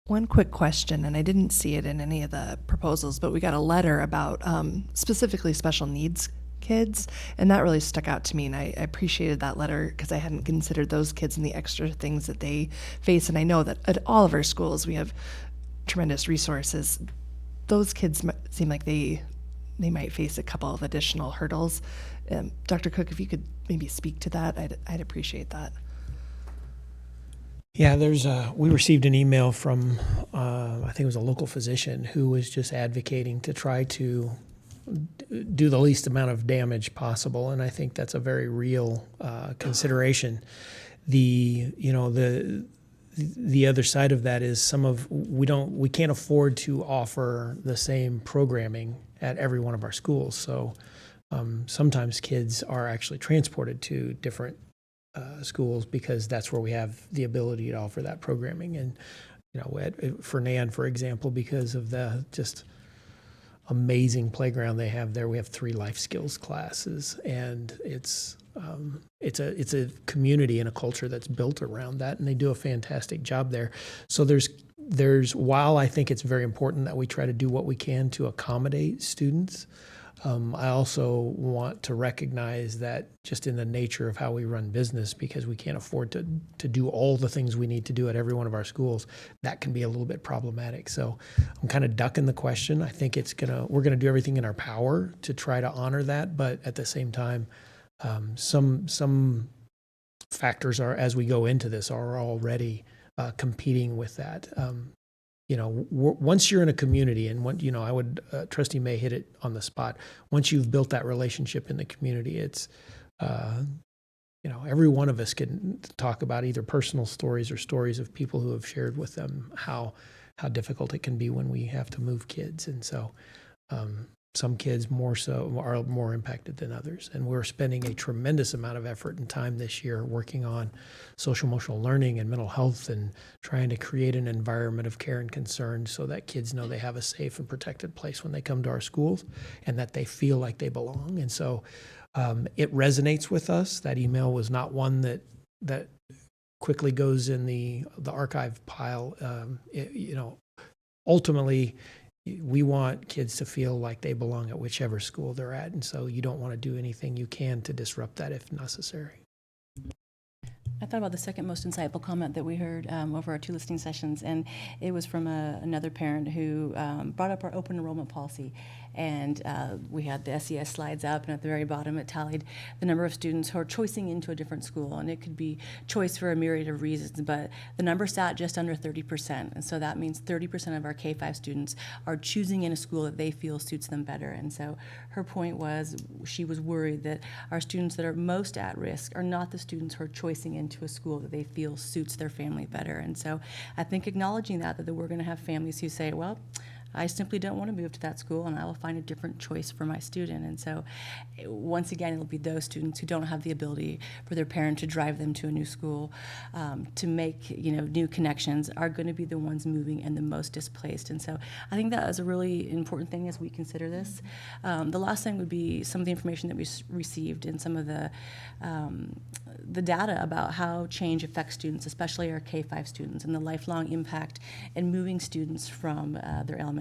One quick question, and I didn't see it in any of the proposals, but we got a letter about specifically special needs kids, and that really stuck out to me, and I appreciated that letter because I hadn't considered those kids and the extra things that they face. And I know that at all of our schools we have tremendous resources. Those kids seem like they might face a couple of additional hurdles. Dr. Cook, if you could maybe speak to that, I'd appreciate that. Yeah, we received an email from, I think it was a local physician who was just advocating to try to do the least amount of damage possible, and I think that's a very real consideration. The other side of that is we can't afford to offer the same programming at every one of our schools. So sometimes kids are actually transported to different schools because that's where we have the ability to offer that programming. And at Fernan, for example, because of the just amazing playground they have there, we have 3 life skills classes, and it's a community and a culture that's built around that, and they do a fantastic job there. So there's while I think it's very important that we try to do what we can to accommodate students, I also want to recognize that just in the nature of how we run business, because we can't afford to do all the things we need to do at every one of our schools, that can be a little bit problematic. So I'm kind of ducking the question. I think we're gonna do everything in our power to try to honor that, but at the same time, some factors as we go into this are already competing with that. Once you're in a community, and I would, Trustee May hit it on the spot. Once you've built that relationship in the community, it's, every one of us can talk about either personal stories or stories of people who have shared with them how difficult it can be when we have to move kids. And so, some kids more so are more impacted than others. And we're spending a tremendous amount of effort and time this year working on social emotional learning and mental health, and trying to create an environment of care and concern so that kids know they have a safe and protected place when they come to our schools, and that they feel like they belong. And so it resonates with us. That email was not one that quickly goes in the archive pile. Ultimately, we want kids to feel like they belong at whichever school they're at, and so you don't want to do anything you can to disrupt that if necessary. I thought about the second most insightful comment that we heard over our 2 listening sessions, and it was from another parent who brought up our open enrollment policy. And we had the SES slides up, and at the very bottom it tallied the number of students who are choicing into a different school. And it could be choice for a myriad of reasons, but the number sat just under 30%. And so that means 30% of our K-5 students are choosing in a school that they feel suits them better. And so her point was, she was worried that our students that are most at risk are not the students who are choicing into a school that they feel suits their family better. And so I think acknowledging that we're going to have families who say, well, I simply don't want to move to that school, and I will find a different choice for my student. And so once again, it'll be those students who don't have the ability for their parent to drive them to a new school, to make new connections, are going to be the ones moving and the most displaced. And so I think that is a really important thing as we consider this. The last thing would be some of the information that we received and some of the data about how change affects students, especially our K-5 students, and the lifelong impact in moving students from their elementary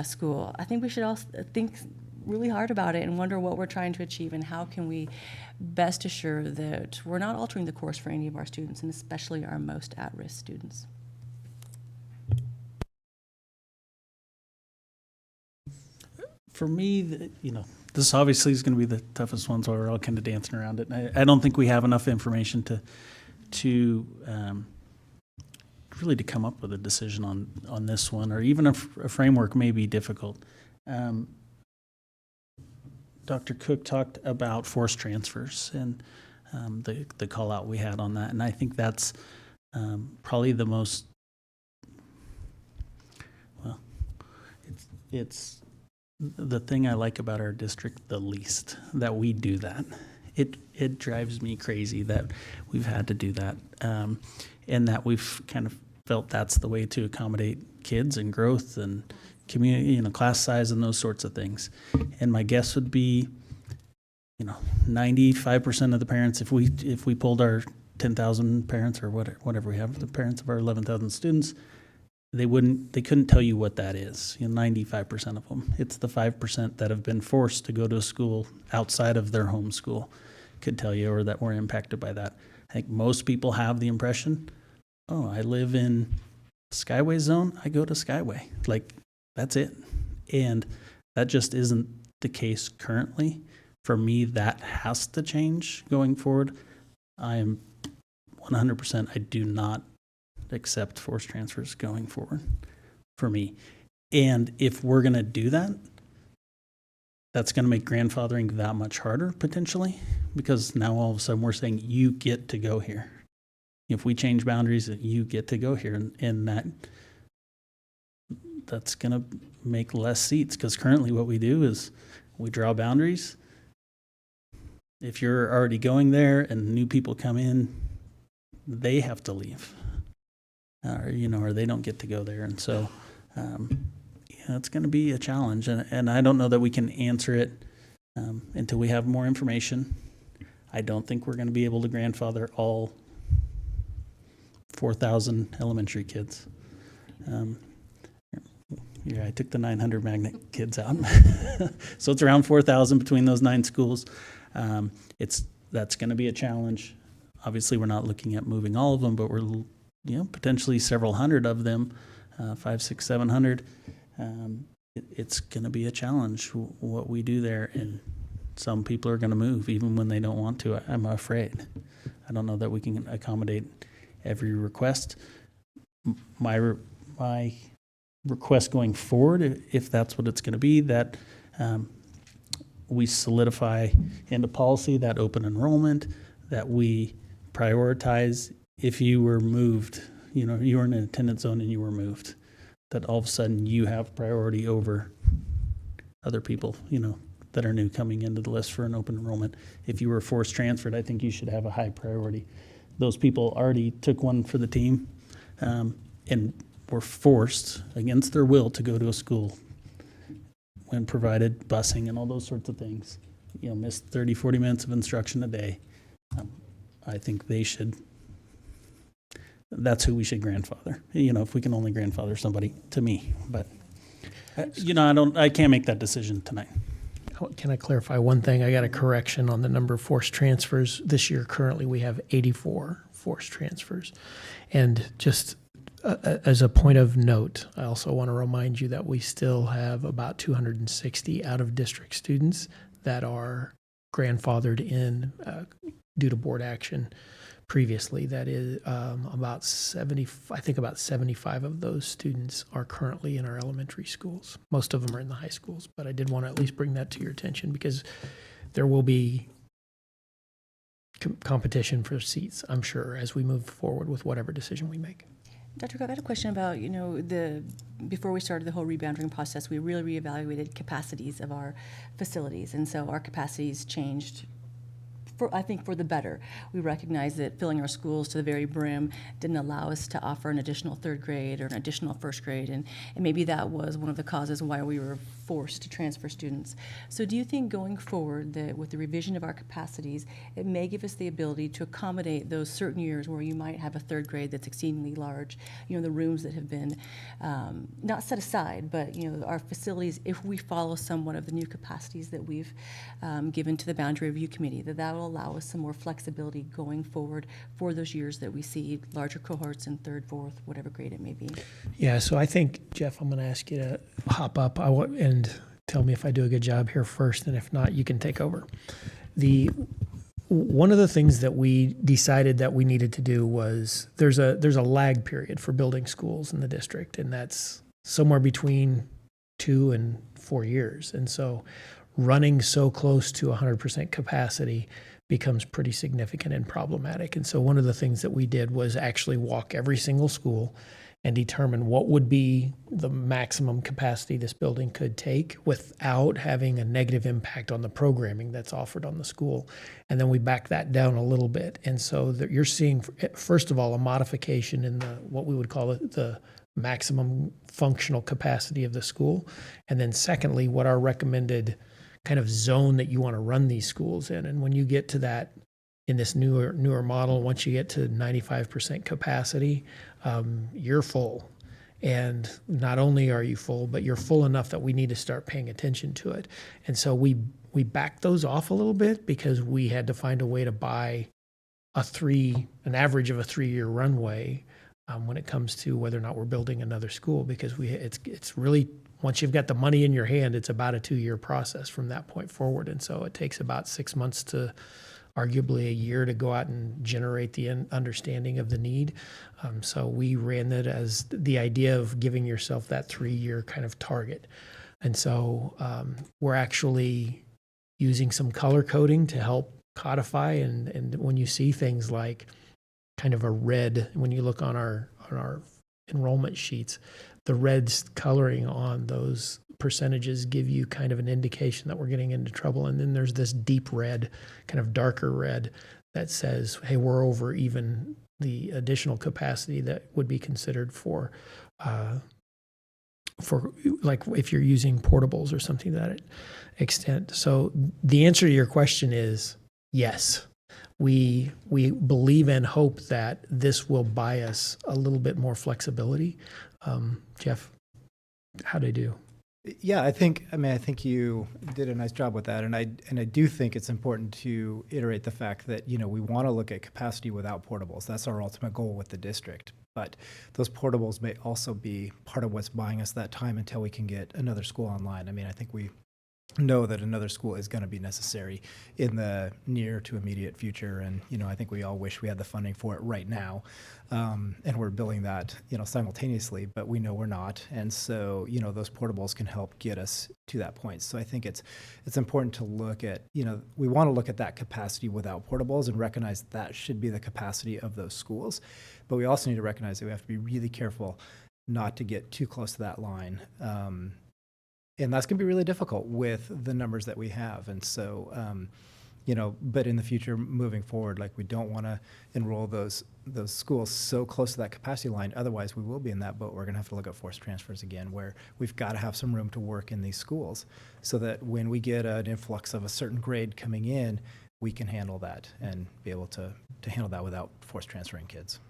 school. I think we should also think really hard about it and wonder what we're trying to achieve, and how can we best assure that we're not altering the course for any of our students, and especially our most at-risk students. for me, this obviously is going to be the toughest one, so we're all kind of dancing around it. And I don't think we have enough information to really to come up with a decision on this one, or even a framework may be difficult. Dr. Cook talked about forced transfers and the call out we had on that, and I think that's probably the most, well, it's the thing I like about our district the least, that we do that. It drives me crazy that we've had to do that, and that we've kind of felt that's the way to accommodate kids and growth and community, class size and those sorts of things. And my guess would be, 95% of the parents, if we pulled our 10,000 parents or whatever we have, the parents of our 11,000 students, they couldn't tell you what that is. 95% of them. It's the 5% that have been forced to go to a school outside of their home school could tell you, or that were impacted by that. I think most people have the impression, oh, I live in Skyway zone, I go to Skyway. Like, that's it. And that just isn't the case currently. For me, that has to change going forward. I am 100%, I do not accept forced transfers going forward for me. And if we're going to do that, that's going to make grandfathering that much harder potentially, because now all of a sudden we're saying you get to go here. If we change boundaries, you get to go here, and that's going to make less seats, because currently what we do is we draw boundaries. If you're already going there and new people come in, they have to leave, or they don't get to go there. And so, it's going to be a challenge, and I don't know that we can answer it until we have more information. I don't think we're going to be able to grandfather all 4,000 elementary kids. Yeah, I took the 900 magnet kids out. So it's around 4,000 between those 9 schools. That's going to be a challenge. Obviously, we're not looking at moving all of them, but we're potentially several hundred of them, 500, 600, 700. It's going to be a challenge what we do there, and some people are going to move even when they don't want to. I'm afraid. I don't know that we can accommodate every request. My request going forward, if that's what it's going to be, that we solidify into policy that open enrollment, that we prioritize if you were moved, you were in an attendance zone and you were moved, that all of a sudden you have priority over other people, that are new coming into the list for an open enrollment. If you were forced transferred, I think you should have a high priority. Those people already took one for the team and were forced against their will to go to a school when provided busing and all those sorts of things. Missed 30, 40 minutes of instruction a day. I think that's who we should grandfather. If we can only grandfather somebody, to me. But, I can't make that decision tonight. Can I clarify one thing? I got a correction on the number of forced transfers. This year, currently, we have 84 forced transfers. And just as a point of note, I also want to remind you that we still have about 260 out-of-district students that are grandfathered in due to board action previously. That is about 75 of those students are currently in our elementary schools. Most of them are in the high schools, but I did want to at least bring that to your attention, because there will be competition for seats, I'm sure, as we move forward with whatever decision we make. Dr. Cook, I had a question about, before we started the whole rebounding process, we really reevaluated capacities of our facilities. And so our capacities changed, I think, for the better. We recognized that filling our schools to the very brim didn't allow us to offer an additional 3rd grade or an additional 1st grade. And maybe that was one of the causes why we were forced to transfer students. So do you think going forward that with the revision of our capacities, it may give us the ability to accommodate those certain years where you might have a 3rd grade that's exceedingly large, the rooms that have been not set aside, but our facilities, if we follow somewhat of the new capacities that we've given to the Boundary Review Committee, that will allow us some more flexibility going forward for those years that we see larger cohorts in 3rd, 4th, whatever grade it may be. Yeah, so I think, Jeff, I'm going to ask you to hop up and tell me if I do a good job here first, and if not, you can take over. One of the things that we decided that we needed to do was there's a lag period for building schools in the district, and that's somewhere between 2 and 4 years. And so running so close to 100% capacity becomes pretty significant and problematic. And so one of the things that we did was actually walk every single school and determine what would be the maximum capacity this building could take without having a negative impact on the programming that's offered on the school. And then we back that down a little bit. And so that you're seeing, first of all, a modification in what we would call the maximum functional capacity of the school. And then secondly, what our recommended kind of zone that you want to run these schools in. And when you get to that, in this newer model, once you get to 95% capacity, you're full. And not only are you full, but you're full enough that we need to start paying attention to it. And so we backed those off a little bit because we had to find a way to buy an average of a 3-year runway when it comes to whether or not we're building another school, because it's really, once you've got the money in your hand, it's about a 2-year process from that point forward. And so it takes about 6 months to arguably a year to go out and generate the understanding of the need. So we ran that as the idea of giving yourself that 3-year kind of target. And so we're actually using some color coding to help codify. And when you see things like kind of a red, when you look on our enrollment sheets, the red coloring on those percentages give you kind of an indication that we're getting into trouble. And then there's this deep red, kind of darker red, that says, hey, we're over even the additional capacity that would be considered for like if you're using portables or something to that extent. So the answer to your question is yes. We believe and hope that this will buy us a little bit more flexibility. Jeff, how'd I do? Yeah, I think you did a nice job with that, and I do think it's important to iterate the fact that we want to look at capacity without portables. That's our ultimate goal with the district. But those portables may also be part of what's buying us that time until we can get another school online. I mean, I think we know that another school is going to be necessary in the near to immediate future, and I think we all wish we had the funding for it right now, and we're building that simultaneously, but we know we're not, and so those portables can help get us to that point. So I think it's important to look at we want to look at that capacity without portables and recognize that should be the capacity of those schools, but we also need to recognize that we have to be really careful not to get too close to that line. And that's going to be really difficult with the numbers that we have. And so, but in the future, moving forward, like we don't want to enroll those schools so close to that capacity line. Otherwise, we will be in that boat. We're going to have to look at forced transfers again, where we've got to have some room to work in these schools so that when we get an influx of a certain grade coming in, we can handle that and be able to handle that without forced transferring kids.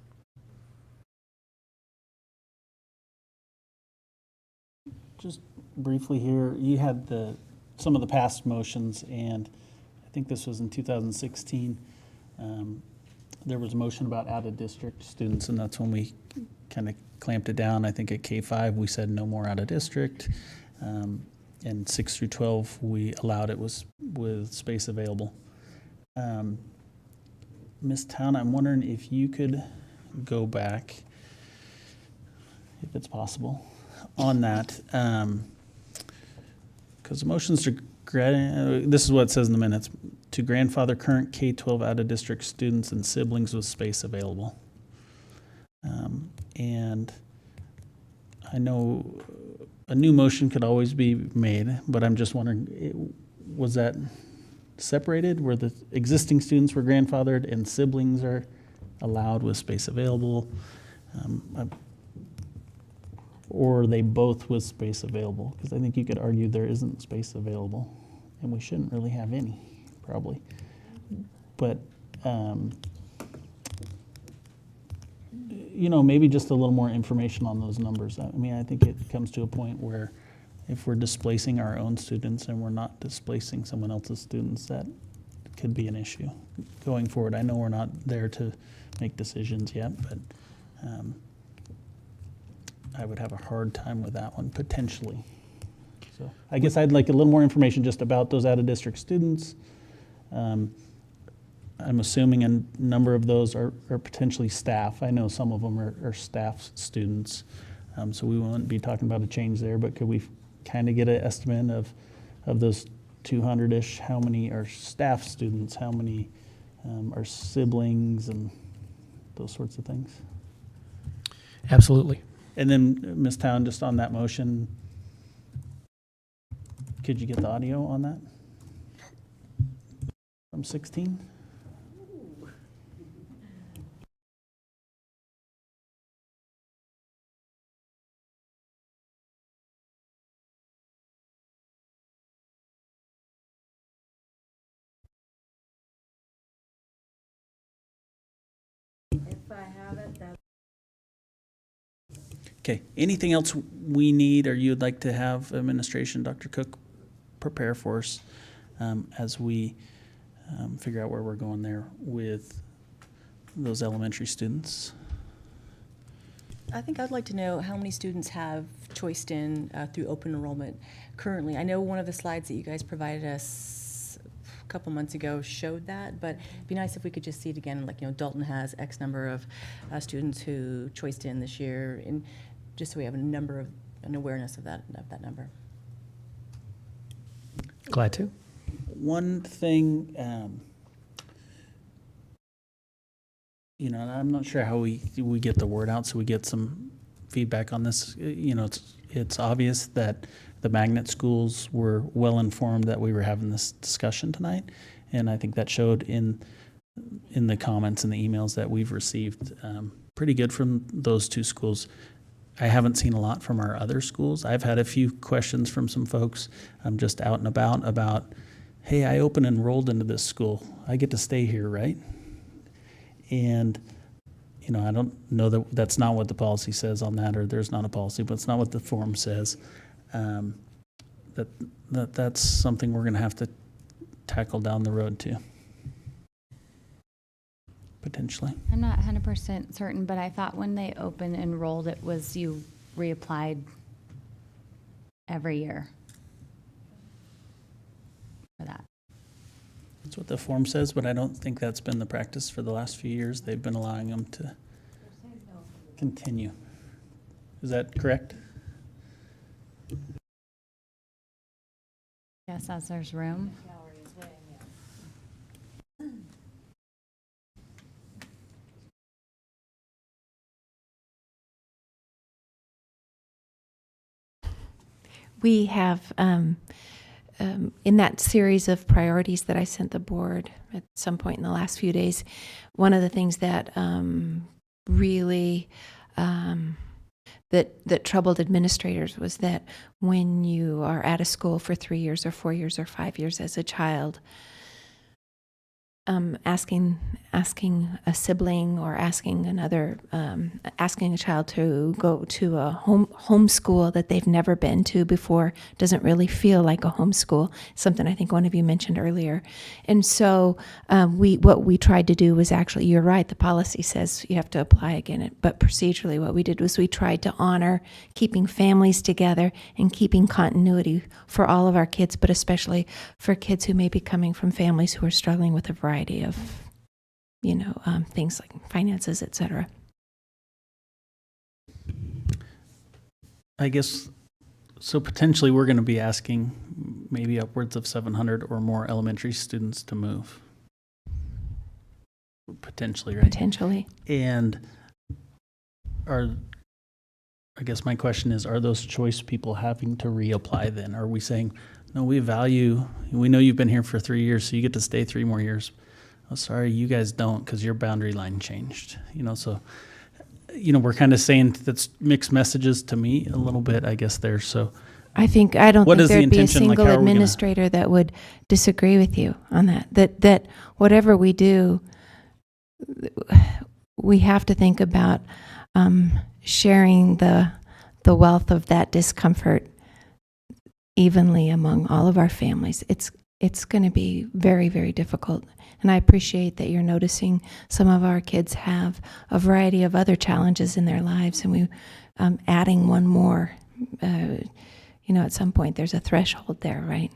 Just briefly here, you had some of the past motions, and I think this was in 2016. There was a motion about out-of-district students, and that's when we kind of clamped it down. I think at K-5 we said no more out-of-district, and 6 through 12 we allowed it with space available. Ms. Town, I'm wondering if you could go back, if it's possible, on that, because the motions to this is what it says in the minutes: to grandfather current K-12 out-of-district students and siblings with space available. And I know a new motion could always be made, but I'm just wondering, was that separated, where the existing students were grandfathered and siblings are allowed with space available? Or are they both with space available? Because I think you could argue there isn't space available, and we shouldn't really have any, probably. But, maybe just a little more information on those numbers. I mean, I think it comes to a point where if we're displacing our own students and we're not displacing someone else's students, that could be an issue going forward. I know we're not there to make decisions yet, but I would have a hard time with that one, potentially. So I guess I'd like a little more information just about those out-of-district students. I'm assuming a number of those are potentially staff. I know some of them are staff students, so we won't be talking about a change there, but could we kind of get an estimate of those 200-ish, how many are staff students, how many are siblings, and those sorts of things? Absolutely. And then, Ms. Town, just on that motion, could you get the audio on that? From 16? Okay, anything else we need or you'd like to have administration, Dr. Cook, prepare for us as we figure out where we're going there with those elementary students? I think I'd like to know how many students have choiced in through open enrollment currently. I know one of the slides that you guys provided us a couple months ago showed that, but it'd be nice if we could just see it again, like, Dalton has X number of students who choiced in this year, and just so we have an awareness of that number. Glad to. One thing, and I'm not sure how we get the word out so we get some feedback on this. It's obvious that the magnet schools were well informed that we were having this discussion tonight, and I think that showed in the comments and the emails that we've received. Pretty good from those two schools. I haven't seen a lot from our other schools. I've had a few questions from some folks just out and about, hey, I open enrolled into this school. I get to stay here, right? And, I don't know that that's not what the policy says on that, or there's not a policy, but it's not what the form says. That's something we're going to have to tackle down the road too. Potentially. I'm not 100% certain, but I thought when they open enrolled, it was you reapplied every year for that. That's what the form says, but I don't think that's been the practice for the last few years. They've been allowing them to continue. Is that correct? Yes, as there's room. We have, in that series of priorities that I sent the board at some point in the last few days, one of the things that really that troubled administrators was that when you are at a school for 3 years or 4 years or 5 years as a child, asking a sibling or asking a child to go to a home school that they've never been to before doesn't really feel like a home school. Something I think one of you mentioned earlier. And so what we tried to do was actually, you're right, the policy says you have to apply again. But procedurally what we did was we tried to honor keeping families together and keeping continuity for all of our kids, but especially for kids who may be coming from families who are struggling with a variety of, things like finances, et cetera. I guess, so potentially we're going to be asking maybe upwards of 700 or more elementary students to move. Potentially, right? Potentially. And I guess my question is, are those choice people having to reapply then? Are we saying, no, we know you've been here for 3 years, so you get to stay 3 more years. Oh, sorry, you guys don't, because your boundary line changed. So, we're kind of saying that's mixed messages to me a little bit, I guess there. So I don't think there'd be a single administrator that would disagree with you on that. That whatever we do, we have to think about sharing the wealth of that discomfort evenly among all of our families. It's going to be very, very difficult. And I appreciate that you're noticing some of our kids have a variety of other challenges in their lives, and we adding one more. at some point there's a threshold there, right?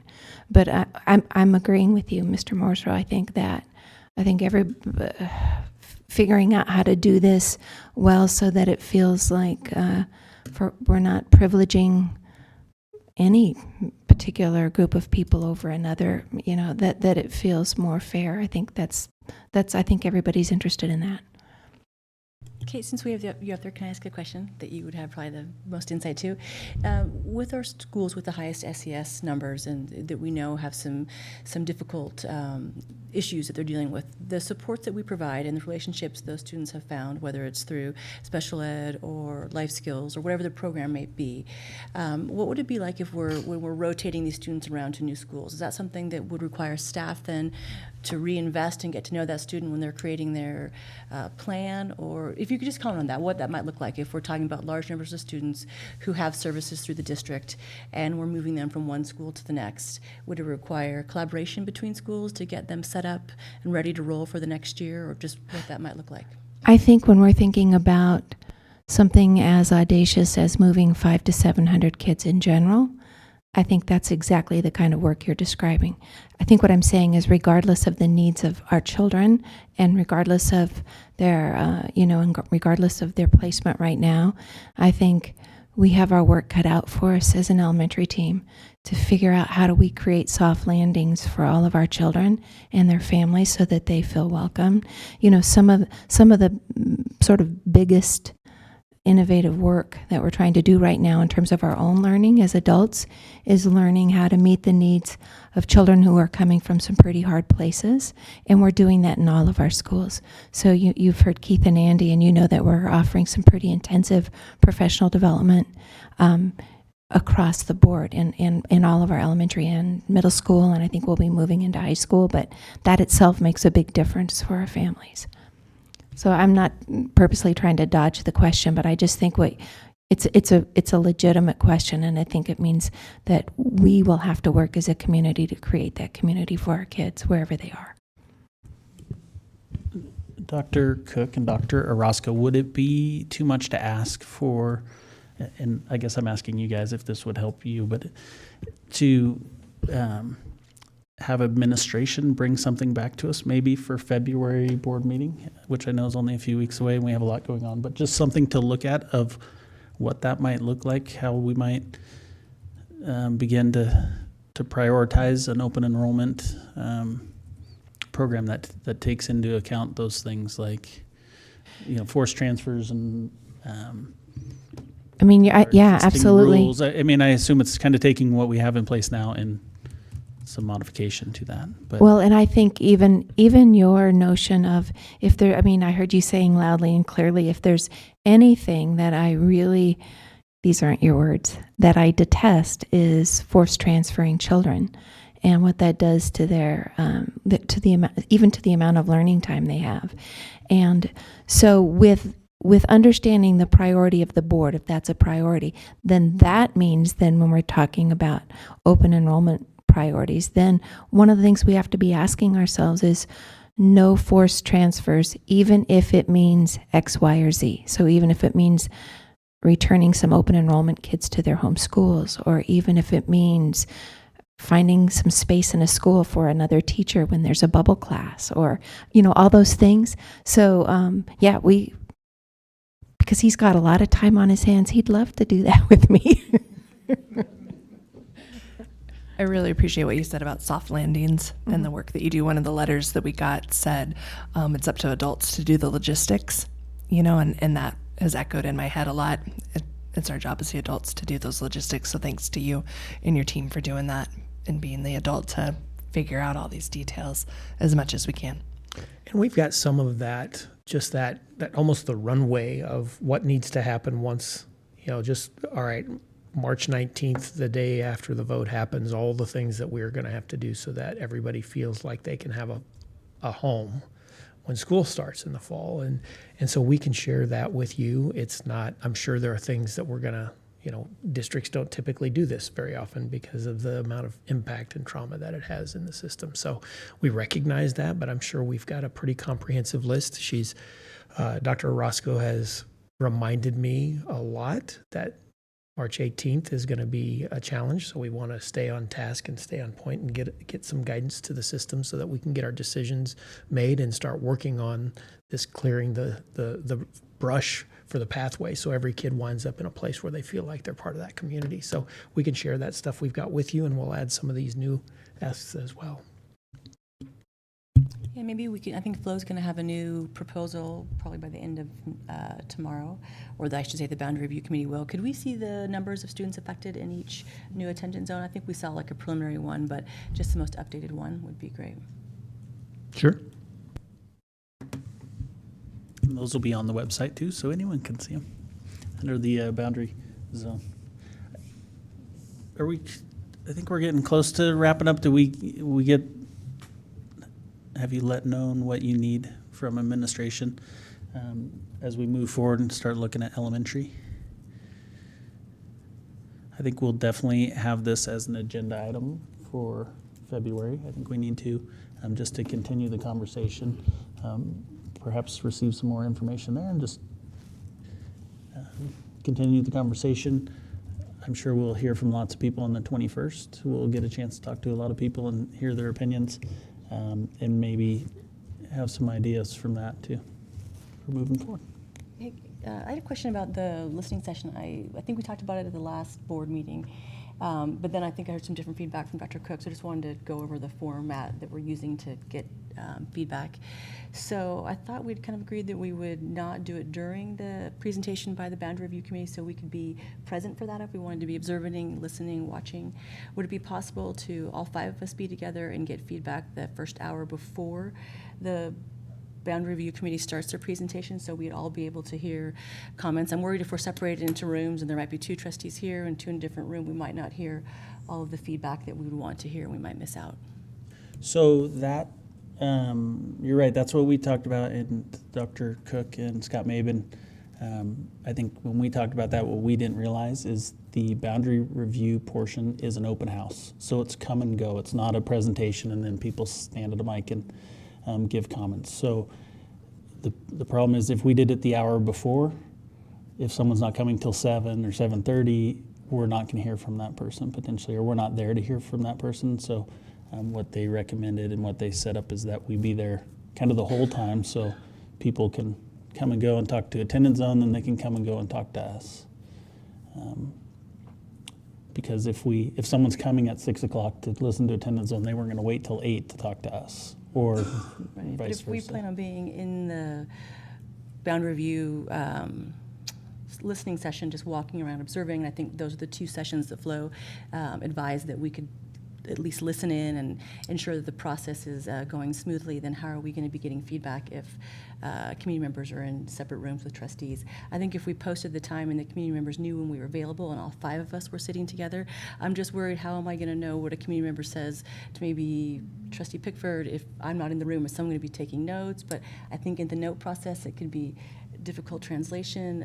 But I'm agreeing with you, Mr. Morrisroe. I think figuring out how to do this well so that it feels like we're not privileging any particular group of people over another, that it feels more fair. I think I think everybody's interested in that. Okay, since we have you up there, can I ask a question that you would have probably the most insight to? With our schools with the highest SES numbers and that we know have some difficult issues that they're dealing with, the supports that we provide and the relationships those students have found, whether it's through special ed or life skills or whatever the program may be, what would it be like when we're rotating these students around to new schools? Is that something that would require staff then to reinvest and get to know that student when they're creating their plan? Or if you could just comment on that, what that might look like if we're talking about large numbers of students who have services through the district and we're moving them from one school to the next. Would it require collaboration between schools to get them set up and ready to roll for the next year, or just what that might look like? I think when we're thinking about something as audacious as moving 500 to 700 kids in general, I think that's exactly the kind of work you're describing. I think what I'm saying is regardless of the needs of our children and regardless of their, and regardless of their placement right now, I think we have our work cut out for us as an elementary team to figure out how do we create soft landings for all of our children and their families so that they feel welcome. Some of the sort of biggest innovative work that we're trying to do right now in terms of our own learning as adults is learning how to meet the needs of children who are coming from some pretty hard places, and we're doing that in all of our schools. So you've heard Keith and Andy, and you know that we're offering some pretty intensive professional development across the board in all of our elementary and middle school, and I think we'll be moving into high school, but that itself makes a big difference for our families. So I'm not purposely trying to dodge the question, but I just think it's a legitimate question, and I think it means that we will have to work as a community to create that community for our kids wherever they are. Dr. Cook and Dr. Orozco, would it be too much to ask for, and I guess I'm asking you guys if this would help you, but to have administration bring something back to us maybe for February board meeting, which I know is only a few weeks away and we have a lot going on, but just something to look at of what that might look like, how we might begin to prioritize an open enrollment program that takes into account those things like, forced transfers and I mean, yeah, existing absolutely. rules. I assume it's kind of taking what we have in place now and some modification to that. But well, and I think even your notion of I heard you saying loudly and clearly, if there's anything that I really, these aren't your words, that I detest is forced transferring children and what that does to their, to the amount of learning time they have. And so with understanding the priority of the board, if that's a priority, then that means then when we're talking about open enrollment priorities, then one of the things we have to be asking ourselves is no forced transfers, even if it means X, Y, or Z. So even if it means returning some open enrollment kids to their home schools, or even if it means finding some space in a school for another teacher when there's a bubble class, or, all those things. So, because he's got a lot of time on his hands, he'd love to do that with me. I really appreciate what you said about soft landings and the work that you do. One of the letters that we got said it's up to adults to do the logistics, and that has echoed in my head a lot. It's our job as the adults to do those logistics. So thanks to you and your team for doing that and being the adult to figure out all these details as much as we can. And we've got some of that, just that almost the runway of what needs to happen once, all right, March 19th, the day after the vote happens, all the things that we're going to have to do so that everybody feels like they can have a home when school starts in the fall. And so we can share that with you. It's not, I'm sure there are things that we're going to, districts don't typically do this very often because of the amount of impact and trauma that it has in the system. So we recognize that, but I'm sure we've got a pretty comprehensive list. Dr. Orozco has reminded me a lot that March 18th is going to be a challenge, so we want to stay on task and stay on point and get some guidance to the system so that we can get our decisions made and start working on this clearing the brush for the pathway so every kid winds up in a place where they feel like they're part of that community. So we can share that stuff we've got with you, and we'll add some of these new asks as well. Yeah, maybe we can, I think Flo's going to have a new proposal probably by the end of tomorrow, or I should say the Boundary Review Committee will. Could we see the numbers of students affected in each new attendance zone? I think we saw like a preliminary one, but just the most updated one would be great. Sure. And those will be on the website too, so anyone can see them under the boundary zone. I think we're getting close to wrapping up. Have you let known what you need from administration as we move forward and start looking at elementary? I think we'll definitely have this as an agenda item for February. I think we need to, just to continue the conversation, perhaps receive some more information there and just continue the conversation. I'm sure we'll hear from lots of people on the 21st. We'll get a chance to talk to a lot of people and hear their opinions. And maybe have some ideas from that too for moving forward. Hey, I had a question about the listening session. I think we talked about it at the last board meeting, but then I think I heard some different feedback from Dr. Cook, so I just wanted to go over the format that we're using to get feedback. So I thought we'd kind of agreed that we would not do it during the presentation by the Boundary Review Committee so we could be present for that if we wanted to be observing, listening, watching. Would it be possible to all 5 of us be together and get feedback the first hour before the Boundary Review Committee starts their presentation so we'd all be able to hear comments? I'm worried if we're separated into rooms and there might be 2 trustees here and 2 in a different room, we might not hear all of the feedback that we would want to hear and we might miss out. So that, you're right, that's what we talked about in Dr. Cook and Scott Mabin. I think when we talked about that, what we didn't realize is the boundary review portion is an open house. So it's come and go. It's not a presentation and then people stand at a mic and give comments. So the problem is if we did it the hour before, if someone's not coming till 7 or 7:30, we're not going to hear from that person potentially, or we're not there to hear from that person. So what they recommended and what they set up is that we be there kind of the whole time so people can come and go and talk to attendance zone, then they can come and go and talk to us. Because if someone's coming at 6 o'clock to listen to attendance zone, they weren't going to wait till 8 to talk to us, or Right. But vice if we versa. plan on being in the Boundary Review listening session, just walking around observing, and I think those are the 2 sessions that Flo advised that we could at least listen in and ensure that the process is going smoothly, then how are we going to be getting feedback if community members are in separate rooms with trustees? I think if we posted the time and the community members knew when we were available and all 5 of us were sitting together, I'm just worried, how am I going to know what a community member says to maybe Trustee Pickford if I'm not in the room? Is someone going to be taking notes? But I think in the note process, it could be difficult translation.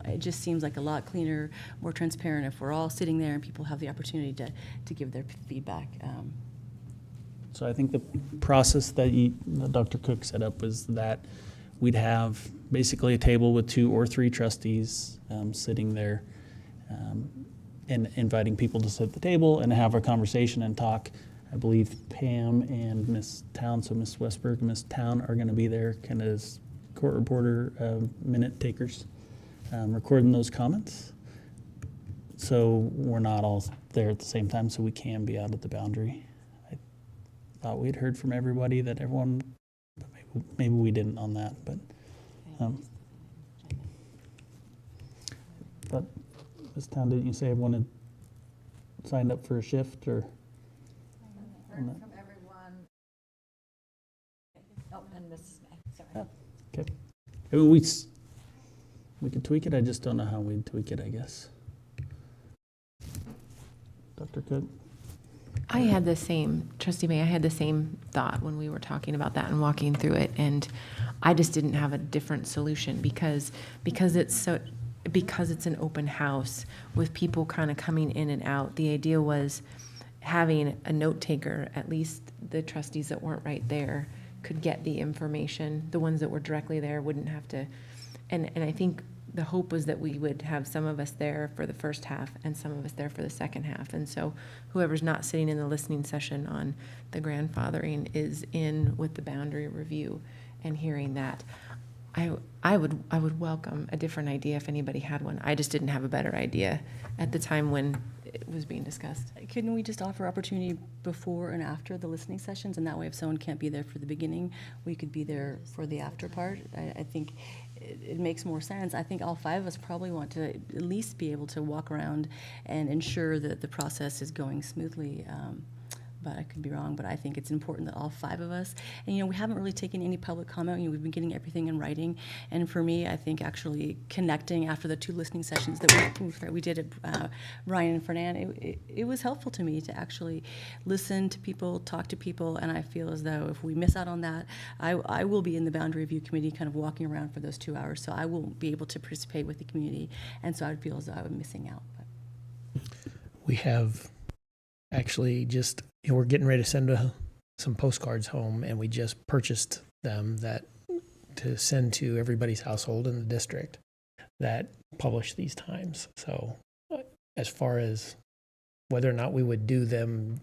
It just seems like a lot cleaner, more transparent if we're all sitting there and people have the opportunity to give their feedback. So I think the process that Dr. Cook set up was that we'd have basically a table with 2 or 3 trustees sitting there and inviting people to sit at the table and have a conversation and talk. I believe Pam and Ms. Town, so Ms. Westberg and Ms. Town are going to be there kind of as court reporter, minute takers, recording those comments. So we're not all there at the same time, so we can be out at the boundary. I thought we'd heard from everybody that everyone, but maybe we didn't on that, but Ms. Town, didn't you say everyone had signed up for a shift or? Heard from everyone. Oh, and Mrs. May, sorry. Okay. I mean, we could tweak it. I just don't know how we'd tweak it, I guess. Dr. Cook? I had the same, Trustee May, I had the same thought when we were talking about that and walking through it, and I just didn't have a different solution because it's an open house with people kind of coming in and out. The idea was having a note taker, at least the trustees that weren't right there could get the information. The ones that were directly there wouldn't have to, and I think the hope was that we would have some of us there for the first half and some of us there for the second half. And so whoever's not sitting in the listening session on the grandfathering is in with the boundary review and hearing that. I would welcome a different idea if anybody had one. I just didn't have a better idea at the time when it was being discussed. Couldn't we just offer opportunity before and after the listening sessions? And that way, if someone can't be there for the beginning, we could be there for the after part. I think it makes more sense. I think all 5 of us probably want to at least be able to walk around and ensure that the process is going smoothly. But I could be wrong, but I think it's important that all 5 of us, and we haven't really taken any public comment. We've been getting everything in writing, and for me, I think actually connecting after the 2 listening sessions that we did at Ryan and Fernand, it was helpful to me to actually listen to people, talk to people, and I feel as though if we miss out on that, I will be in the boundary review committee kind of walking around for those 2 hours, so I won't be able to participate with the community, and so I would feel as though I was missing out. But. We have actually just, we're getting ready to send some postcards home, and we just purchased them to send to everybody's household in the district that publish these times. So as far as whether or not we would do them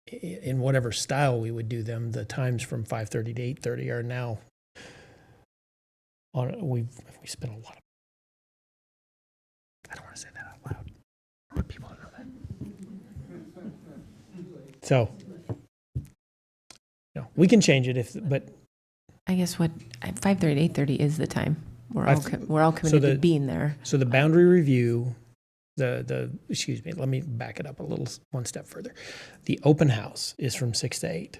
in whatever style we would do them, the times from 5:30 to 8:30 are now on. We spent a lot of. I don't want to say that out loud. I want people to know that. So, we can change it but I guess 5:30 to 8:30 is the time. We're all committed to being there. So the boundary review, excuse me, let me back it up one step further. The open house is from 6 to 8.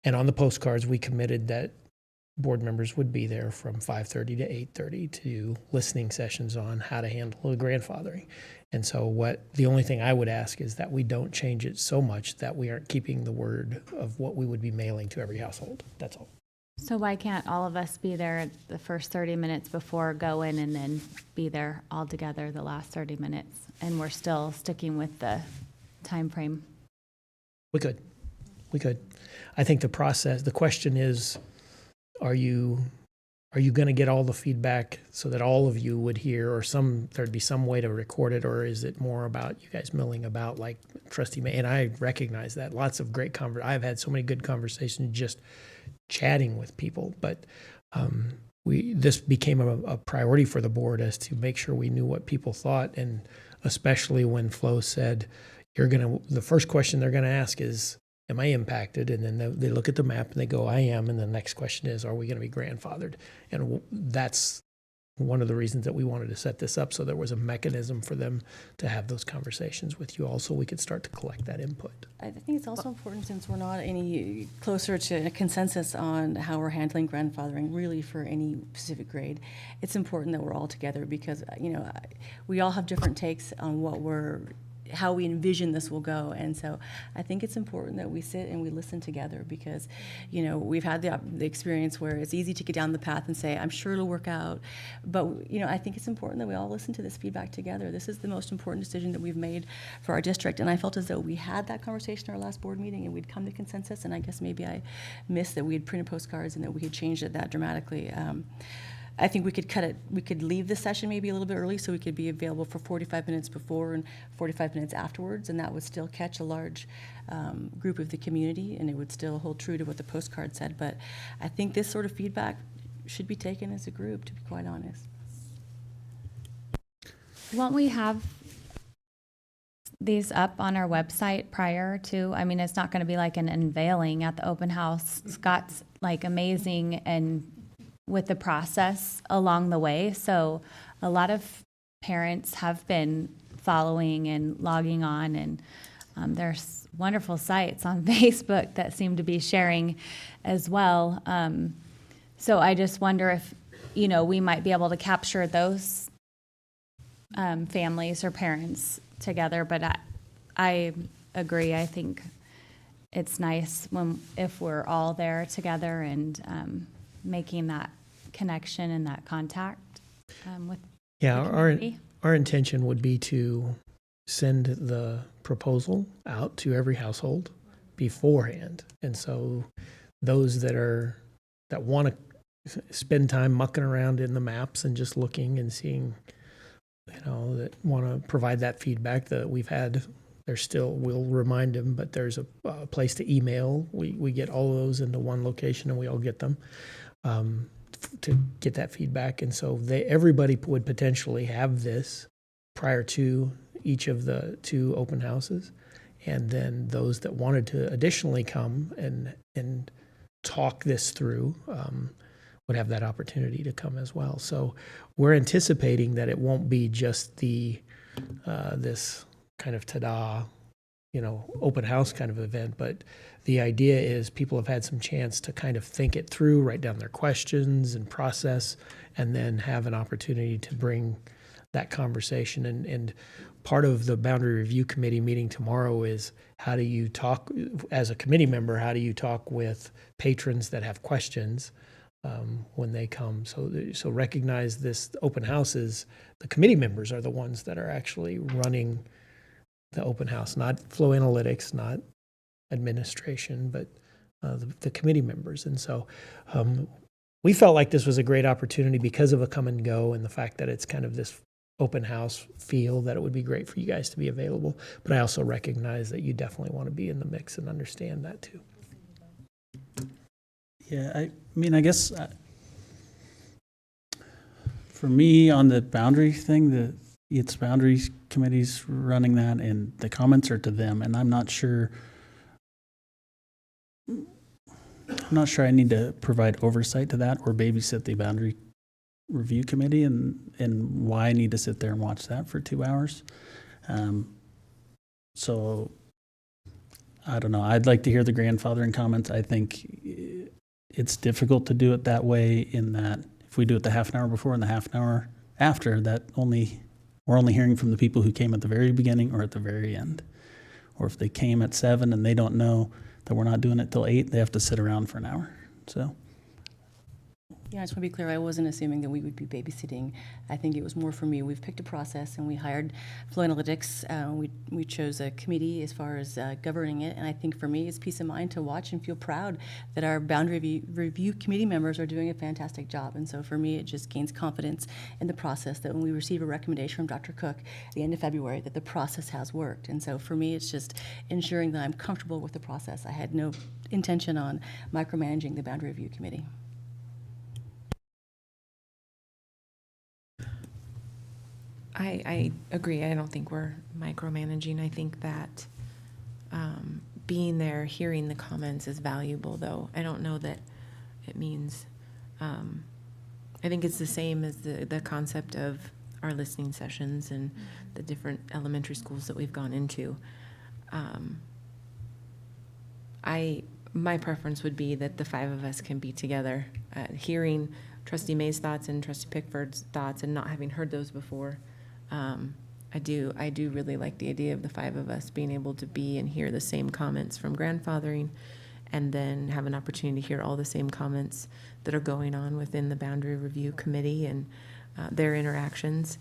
And on the postcards, we committed that board members would be there from 5:30 to 8:30 to listening sessions on how to handle the grandfathering. And so the only thing I would ask is that we don't change it so much that we aren't keeping the word of what we would be mailing to every household. That's all. So why can't all of us be there the first 30 minutes before, go in, and then be there all together the last 30 minutes? And we're still sticking with the time frame. We could. I think the question is, are you going to get all the feedback so that all of you would hear, or there'd be some way to record it, or is it more about you guys milling about like Trustee May? And I recognize that lots of great I've had so many good conversations just chatting with people, but this became a priority for the board as to make sure we knew what people thought, and especially when Flo said the first question they're going to ask is, am I impacted? And then they look at the map and they go, I am. And the next question is, are we going to be grandfathered? And that's one of the reasons that we wanted to set this up, so there was a mechanism for them to have those conversations with you all, so we could start to collect that input. I think it's also important, since we're not any closer to a consensus on how we're handling grandfathering really for any specific grade, it's important that we're all together, because we all have different takes on how we envision this will go. And so I think it's important that we sit and we listen together, because, we've had the experience where it's easy to get down the path and say, I'm sure it'll work out. But, I think it's important that we all listen to this feedback together. This is the most important decision that we've made for our district. And I felt as though we had that conversation at our last board meeting and we'd come to consensus. And I guess maybe I missed that we had printed postcards and that we had changed it that dramatically. I think we could leave the session maybe a little bit early, so we could be available for 45 minutes before and 45 minutes afterwards, and that would still catch a large group of the community, and it would still hold true to what the postcard said. But I think this sort of feedback should be taken as a group, to be quite honest. Won't we have these up on our website prior to? I mean, it's not going to be like an unveiling at the open house. Scott's like amazing and with the process along the way. So a lot of parents have been following and logging on, and there's wonderful sites on Facebook that seem to be sharing as well. So I just wonder if, we might be able to capture those families or parents together. But I agree. I think it's nice if we're all there together and making that connection and that contact with the community. Our intention would be to send the proposal out to every household beforehand, and so those that want to spend time mucking around in the maps and just looking and seeing, that want to provide that feedback that we've had. There's still, we'll remind them, but there's a place to email. We get all of those into one location and we all get them to get that feedback. And so everybody would potentially have this prior to each of the 2 open houses. And then those that wanted to additionally come and talk this through would have that opportunity to come as well. So we're anticipating that it won't be just this kind of ta-da, open house kind of event, but the idea is people have had some chance to kind of think it through, write down their questions and process, and then have an opportunity to bring that conversation. And part of the Boundary Review Committee meeting tomorrow is, how do you talk, as a committee member, how do you talk with patrons that have questions when they come? So recognize this open house is, the committee members are the ones that are actually running the open house, not Flow Analytics, not administration, but the committee members. And so we felt like this was a great opportunity because of a come and go and the fact that it's kind of this open house feel, that it would be great for you guys to be available. But I also recognize that you definitely want to be in the mix and understand that too. Yeah, I mean, I guess for me on the boundary thing, it's boundaries committees running that, and the comments are to them, and I'm not sure I need to provide oversight to that or babysit the boundary review committee, and why I need to sit there and watch that for 2 hours. So I don't know. I'd like to hear the grandfathering comments. I think it's difficult to do it that way, in that if we do it the half an hour before and the half an hour after, we're only hearing from the people who came at the very beginning or at the very end. Or if they came at 7 and they don't know that we're not doing it till 8, they have to sit around for an hour. So. Yeah, I just want to be clear, I wasn't assuming that we would be babysitting. I think it was more for me. We've picked a process and we hired Flow Analytics. We chose a committee as far as governing it. And I think for me, it's peace of mind to watch and feel proud that our boundary review committee members are doing a fantastic job. And so for me, it just gains confidence in the process that when we receive a recommendation from Dr. Cook at the end of February, that the process has worked. And so for me, it's just ensuring that I'm comfortable with the process. I had no intention on micromanaging the boundary review committee. I agree. I don't think we're micromanaging. I think that being there, hearing the comments is valuable, though. I don't know that it means, I think it's the same as the concept of our listening sessions and the different elementary schools that we've gone into. My preference would be that the 5 of us can be together, hearing Trustee May's thoughts and Trustee Pickford's thoughts, and not having heard those before. I do really like the idea of the 5 of us being able to be and hear the same comments from grandfathering, and then have an opportunity to hear all the same comments that are going on within the Boundary Review Committee and their interactions,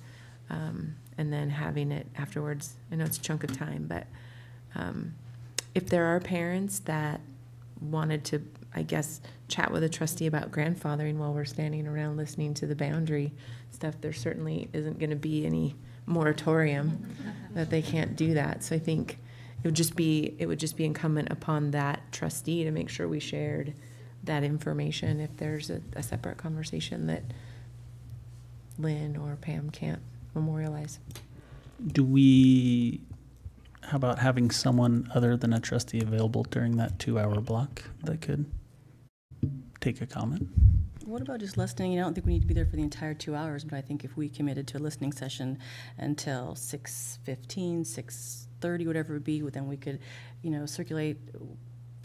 and then having it afterwards. I know it's a chunk of time, but if there are parents that wanted to, I guess, chat with a trustee about grandfathering while we're standing around listening to the boundary stuff, there certainly isn't going to be any moratorium that they can't do that. So I think it would just be incumbent upon that trustee to make sure we shared that information if there's a separate conversation that Lynn or Pam can't memorialize. How about having someone other than a trustee available during that 2-hour block that could take a comment? What about just listening? I don't think we need to be there for the entire 2 hours, but I think if we committed to a listening session until 6:15, 6:30, whatever it would be, then we could, circulate,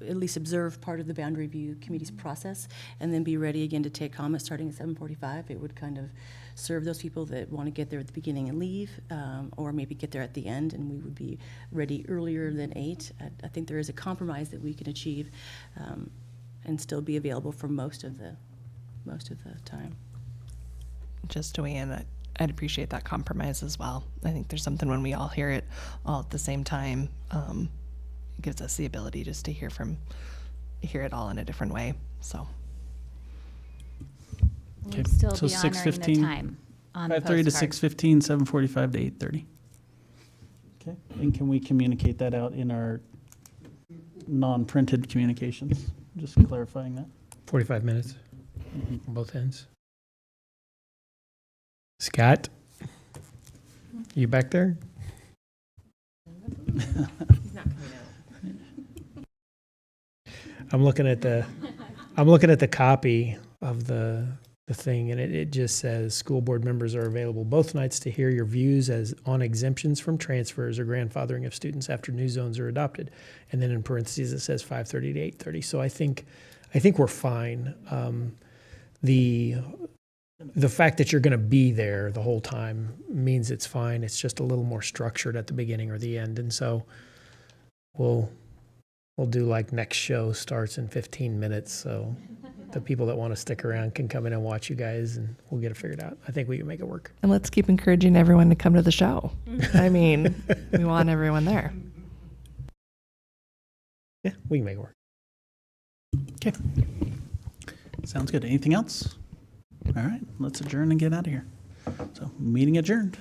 at least observe part of the Boundary Review Committee's process, and then be ready again to take comments starting at 7:45. It would kind of serve those people that want to get there at the beginning and leave, or maybe get there at the end, and we would be ready earlier than 8. I think there is a compromise that we can achieve and still be available for most of the time. Just to weigh in, I'd appreciate that compromise as well. I think there's something when we all hear it all at the same time. It gives us the ability just to hear it all in a different way. So Okay, We'll still so be honoring the 6:15, time on the 5:30 to postcard. 6:15, 7:45 to 8:30. Okay, and can we communicate that out in our non-printed communications? Just clarifying that. 45 minutes on both ends. Scott, you back there? He's not coming out. I'm looking at the copy of the thing, and it just says school board members are available both nights to hear your views as on exemptions from transfers or grandfathering of students after new zones are adopted. And then in parentheses it says 5:30 to 8:30. So I think we're fine. The fact that you're going to be there the whole time means it's fine. It's just a little more structured at the beginning or the end, and so we'll do like next show starts in 15 minutes. So the people that want to stick around can come in and watch you guys, and we'll get it figured out. I think we can make it work. And let's keep encouraging everyone to come to the show. I mean, we want everyone there. Yeah, we can make it work. Okay. Sounds good. Anything else? All right, let's adjourn and get out of here. So, meeting adjourned.